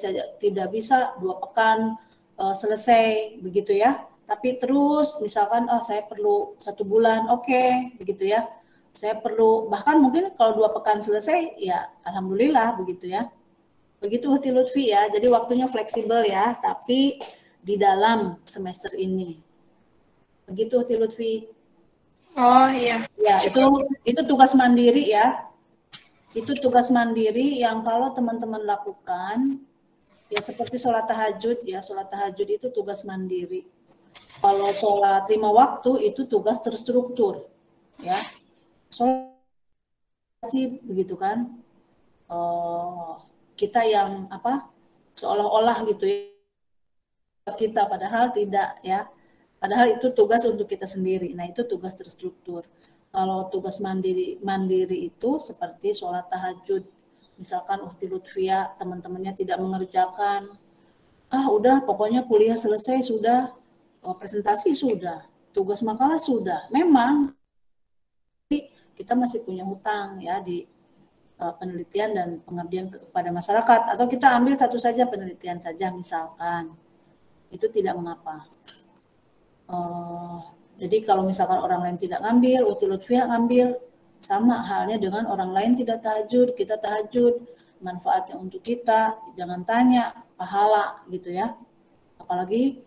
bisa 2 pekan selesai begitu ya. Tapi terus misalkan saya perlu 1 bulan, oke, begitu ya. Saya perlu bahkan mungkin kalau 2 pekan selesai ya alhamdulillah begitu ya. Begitu Uti Lutfi ya. Jadi waktunya fleksibel ya, tapi di dalam semester ini. Begitu Uti Lutfi. Oh iya. Ya, itu tugas mandiri ya. Itu tugas mandiri yang kalau teman-teman lakukan ya seperti sholat tahajud ya. Sholat tahajud itu tugas mandiri. Kalau sholat 5 waktu itu tugas terstruktur ya. Sholat wajib begitu kan. Kita yang seolah-olah gitu ya kita padahal tidak ya. Padahal itu tugas untuk kita sendiri. Nah, itu tugas terstruktur. Kalau tugas mandiri itu seperti sholat tahajud. Misalkan Uhti Lutfia, teman-temannya tidak mengerjakan. Udah pokoknya kuliah selesai sudah, presentasi sudah, tugas makalah sudah. Memang kita masih punya hutang ya di penelitian dan pengabdian kepada masyarakat. Atau kita ambil satu saja penelitian saja misalkan. Itu tidak mengapa. Jadi kalau misalkan orang lain tidak ngambil, Uti Lutfia ngambil, sama halnya dengan orang lain tidak tahajud, kita tahajud, manfaatnya untuk kita, jangan tanya, pahala gitu ya. Apalagi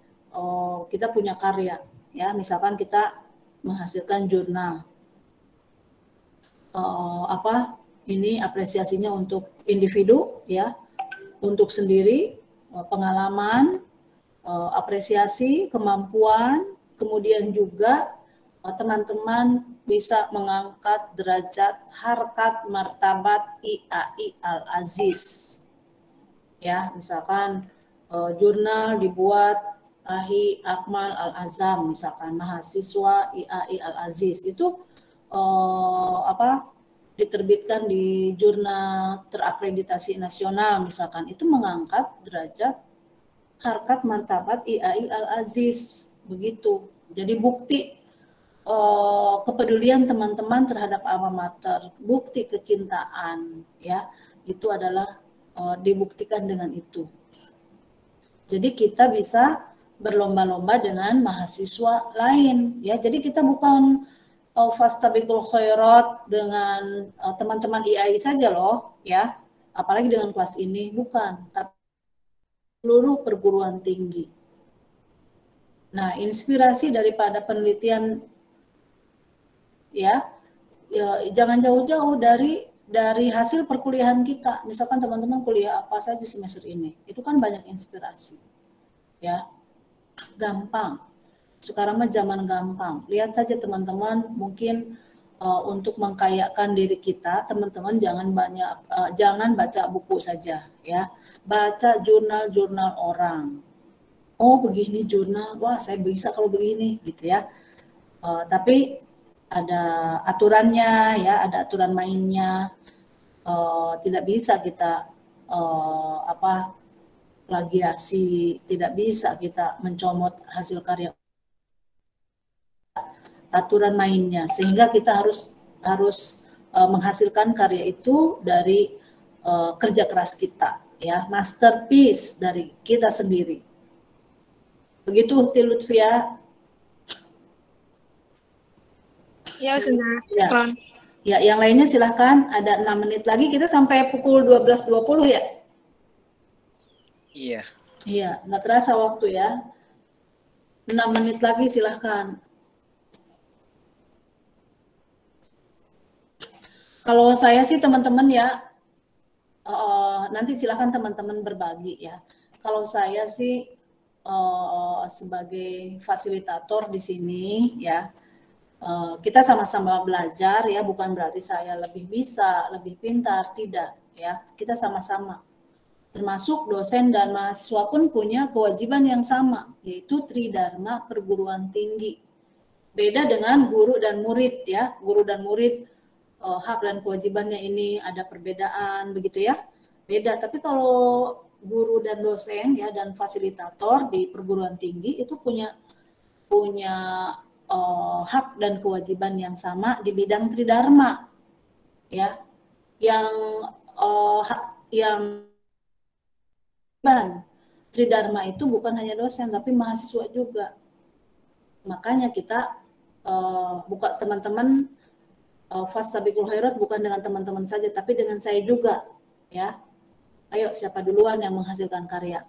kita punya karya, ya misalkan kita menghasilkan jurnal, ini apresiasinya untuk individu ya, untuk sendiri, pengalaman, apresiasi, kemampuan, kemudian juga teman-teman bisa mengangkat derajat harkat martabat IAI Al-Aziz. Ya, misalkan jurnal dibuat Ahi Akmal Al-Azam, misalkan mahasiswa IAI Al-Aziz itu diterbitkan di jurnal terakreditasi nasional, misalkan itu mengangkat derajat harkat martabat IAI Al-Aziz begitu. Jadi bukti kepedulian teman-teman terhadap alma mater, bukti kecintaan ya, itu adalah dibuktikan dengan itu. Jadi kita bisa berlomba-lomba dengan mahasiswa lain ya. Jadi kita bukan fastabiqul khairat dengan teman-teman IAI saja loh ya. Apalagi dengan kelas ini bukan, tapi seluruh perguruan tinggi. Nah, inspirasi daripada penelitian ya jangan jauh-jauh dari hasil perkuliahan kita. Misalkan teman-teman kuliah apa saja semester ini, itu kan banyak inspirasi. Ya, gampang. Sekarang mah zaman gampang. Lihat saja teman-teman, mungkin untuk mengkayakan diri kita, teman-teman jangan baca buku saja ya. Baca jurnal-jurnal orang. Oh, begini jurnal. Wah, saya bisa kalau begini gitu ya. Tapi ada aturannya ya, ada aturan mainnya. Tidak bisa kita plagiasi, tidak bisa kita mencomot hasil karya, aturan mainnya, sehingga kita harus menghasilkan karya itu dari kerja keras kita, ya, masterpiece dari kita sendiri. Begitu Tilutfia. Ya, sudah. Ya. Ya, yang lainnya silahkan, ada 6 menit lagi, kita sampai pukul 12.20 ya? Iya. Iya, nggak terasa waktu ya. 6 menit lagi silahkan. Kalau saya sih teman-teman ya, nanti silahkan teman-teman berbagi ya. Kalau saya sih sebagai fasilitator di sini ya, kita sama-sama belajar ya, bukan berarti saya lebih bisa, lebih pintar, tidak ya. Kita sama-sama. Termasuk dosen dan mahasiswa pun punya kewajiban yang sama, yaitu Tridharma perguruan tinggi. Beda dengan guru dan murid ya, guru dan murid hak dan kewajibannya ini ada perbedaan begitu ya, beda. Tapi kalau guru dan dosen ya dan fasilitator di perguruan tinggi itu punya hak dan kewajiban yang sama di bidang Tridharma ya, yang Tridharma itu bukan hanya dosen tapi mahasiswa juga. Makanya kita buka teman-teman Fastabiqul Khairat bukan dengan teman-teman saja, tapi dengan saya juga, ya. Ayo, siapa duluan yang menghasilkan karya?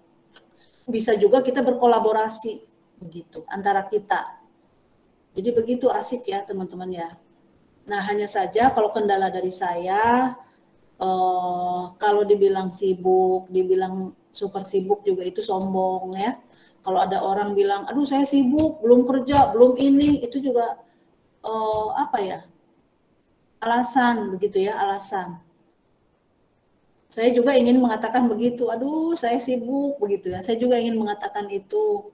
Bisa juga kita berkolaborasi, begitu, antara kita. Jadi begitu asik ya, teman-teman ya. Nah, hanya saja kalau kendala dari saya, kalau dibilang sibuk, dibilang super sibuk juga itu sombong ya. Kalau ada orang bilang, aduh saya sibuk, belum kerja, belum ini, itu juga alasan begitu ya, alasan. Saya juga ingin mengatakan begitu, aduh saya sibuk begitu ya, saya juga ingin mengatakan itu.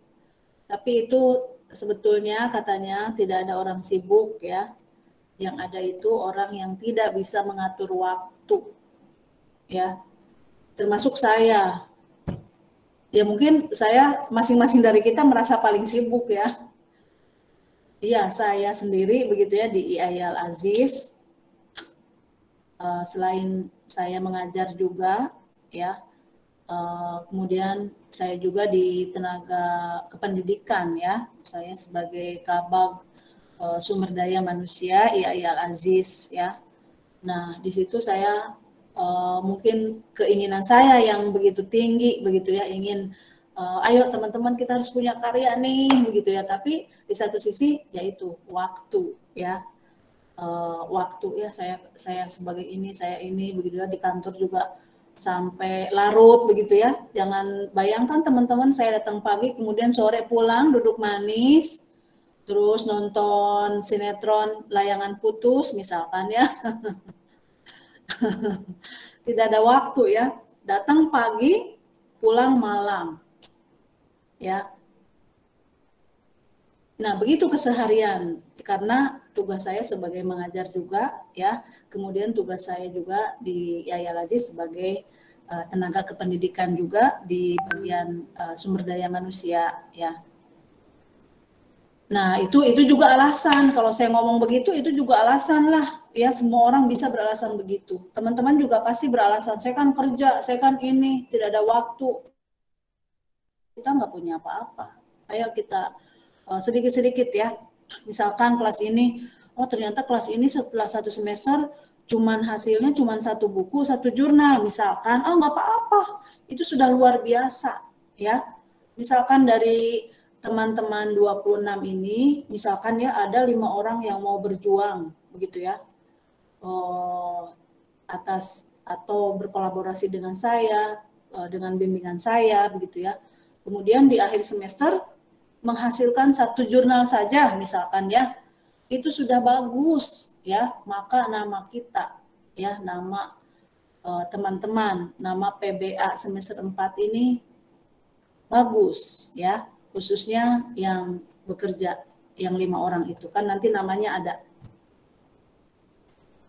Tapi itu sebetulnya katanya tidak ada orang sibuk ya, yang ada itu orang yang tidak bisa mengatur waktu ya, termasuk saya. Ya mungkin saya, masing-masing dari kita merasa paling sibuk ya. Iya, saya sendiri begitu ya di IAI Al-Aziz. Selain saya mengajar juga ya, kemudian saya juga di tenaga kependidikan ya, saya sebagai Kabag Sumber Daya Manusia IAI Al-Aziz ya. Nah di situ saya mungkin keinginan saya yang begitu tinggi begitu ya, ingin ayo teman-teman kita harus punya karya nih begitu ya, tapi di satu sisi yaitu waktu ya. Waktu ya, saya sebagai ini, saya ini begitu ya, di kantor juga sampai larut begitu ya. Jangan bayangkan teman-teman saya datang pagi kemudian sore pulang duduk manis terus nonton sinetron Layangan Putus misalkan ya. Tidak ada waktu ya, datang pagi pulang malam ya. Nah begitu keseharian, karena tugas saya sebagai mengajar juga ya, kemudian tugas saya juga di IAI Al-Aziz sebagai tenaga kependidikan juga di bagian sumber daya manusia ya. Nah itu juga alasan, kalau saya ngomong begitu itu juga alasan lah ya, semua orang bisa beralasan begitu. Teman-teman juga pasti beralasan, saya kan kerja, saya kan ini, tidak ada waktu. Kita nggak punya apa-apa, ayo kita sedikit-sedikit ya. Misalkan kelas ini, oh ternyata kelas ini setelah 1 semester hasilnya cuman 1 buku, 1 jurnal misalkan, oh nggak apa-apa, itu sudah luar biasa ya. Misalkan dari teman-teman 26 ini, misalkan ya ada 5 orang yang mau berjuang begitu ya, atas atau berkolaborasi dengan saya, dengan bimbingan saya begitu ya. Kemudian di akhir semester menghasilkan 1 jurnal saja misalkan ya, itu sudah bagus ya, maka nama kita ya, nama teman-teman, nama PBA semester 4 ini bagus ya, khususnya yang bekerja yang 5 orang itu kan nanti namanya ada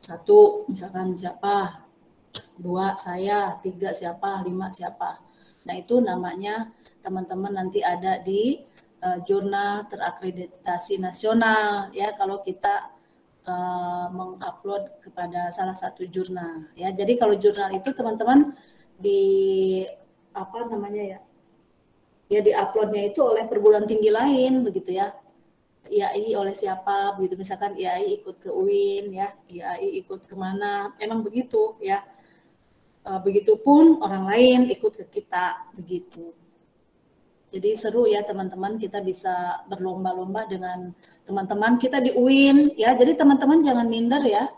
1 misalkan siapa, 2 saya, 3 siapa, 5 siapa. Nah, itu namanya teman-teman nanti ada di jurnal terakreditasi nasional ya kalau kita mengupload kepada salah satu jurnal ya. Jadi kalau jurnal itu teman-teman di apa namanya ya? Ya diuploadnya itu oleh perguruan tinggi lain begitu ya. IAI oleh siapa begitu, misalkan IAI ikut ke UIN ya, IAI ikut kemana, emang begitu ya. Begitupun orang lain ikut ke kita begitu. Jadi seru ya teman-teman, kita bisa berlomba-lomba dengan teman-teman kita di UIN ya. Jadi teman-teman jangan minder ya.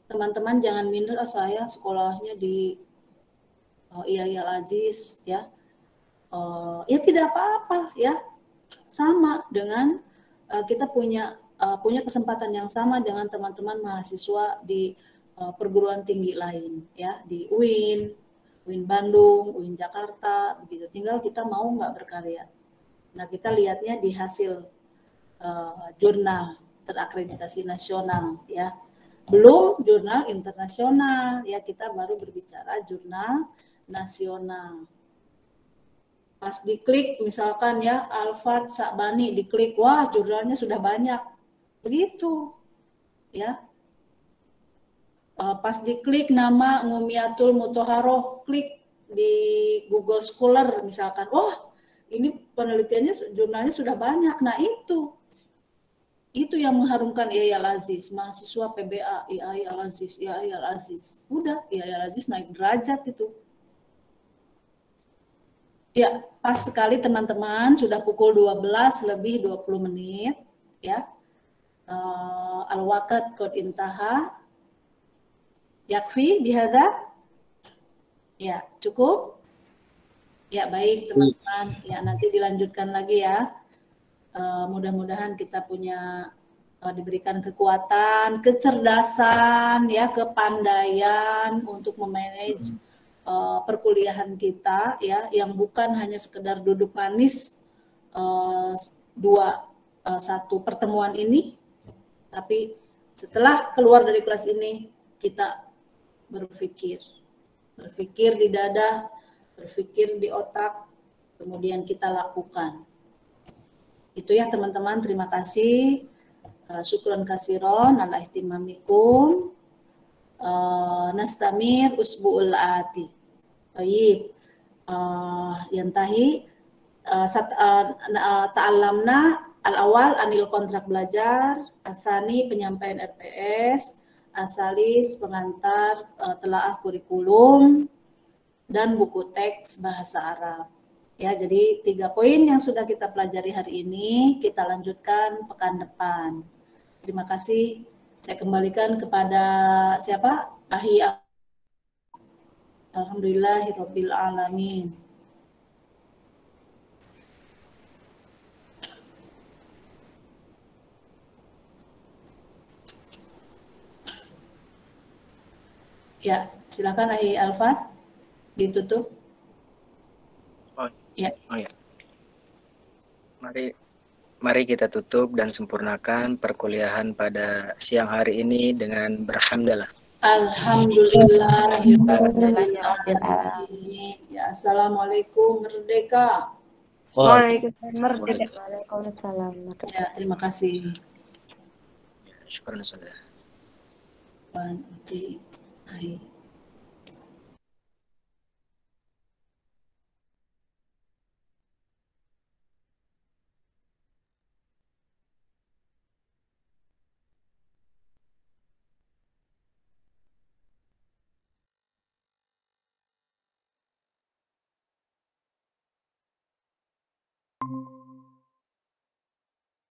Teman-teman jangan minder, saya sekolahnya di IAI Al-Aziz ya. Ya tidak apa-apa ya. Sama dengan kita punya kesempatan yang sama dengan teman-teman mahasiswa di perguruan tinggi lain ya, di UIN Bandung, UIN Jakarta begitu. Tinggal kita mau nggak berkarya. Nah, kita lihatnya di hasil jurnal terakreditasi nasional ya. Belum jurnal internasional ya, kita baru berbicara jurnal nasional. Pas diklik misalkan ya Alfat Sakbani diklik, wah jurnalnya sudah banyak. Begitu. Ya. Pas diklik nama Ngumiatul Muthaharoh, klik di Google Scholar misalkan, wah ini penelitiannya jurnalnya sudah banyak. Nah, itu yang mengharumkan IAI Al-Aziz, mahasiswa PBA IAI Al-Aziz, IAI Al-Aziz. Udah, IAI Al-Aziz naik derajat itu. Ya, pas sekali teman-teman, sudah pukul 12 lebih 20 menit, ya. Al-waqt qad intaha. Yakfi bihadza? Ya, cukup? Ya, baik teman-teman. Ya, nanti dilanjutkan lagi ya. Mudah-mudahan kita punya diberikan kekuatan, kecerdasan, ya, kepandaian untuk memanage perkuliahan kita ya, yang bukan hanya sekedar duduk manis satu pertemuan ini, tapi setelah keluar dari kelas ini kita berpikir di dada, berpikir di otak, kemudian kita lakukan. Itu ya teman-teman, terima kasih. Syukron kasiron ala ihtimamikum. Nastamir usbu'ul ati. Baik. Yantahi ta'allamna al-awal anil kontrak belajar, asani penyampaian RPS, asalis pengantar telaah kurikulum, dan buku teks bahasa Arab. Ya, jadi 3 poin yang sudah kita pelajari hari ini kita lanjutkan pekan depan. Terima kasih. Saya kembalikan kepada siapa? Ahi. Alhamdulillahirabbil alamin. Ya, silakan Ahi Alfat ditutup. Ya. Oh ya. Mari kita tutup dan sempurnakan perkuliahan pada siang hari ini dengan berhamdalah. Alhamdulillahirrahmanirrahim. Ya, assalamualaikum merdeka. Waalaikumsalam merdeka. Waalaikumsalam merdeka. Ya, terima kasih. Syukur. Wan, Ahi.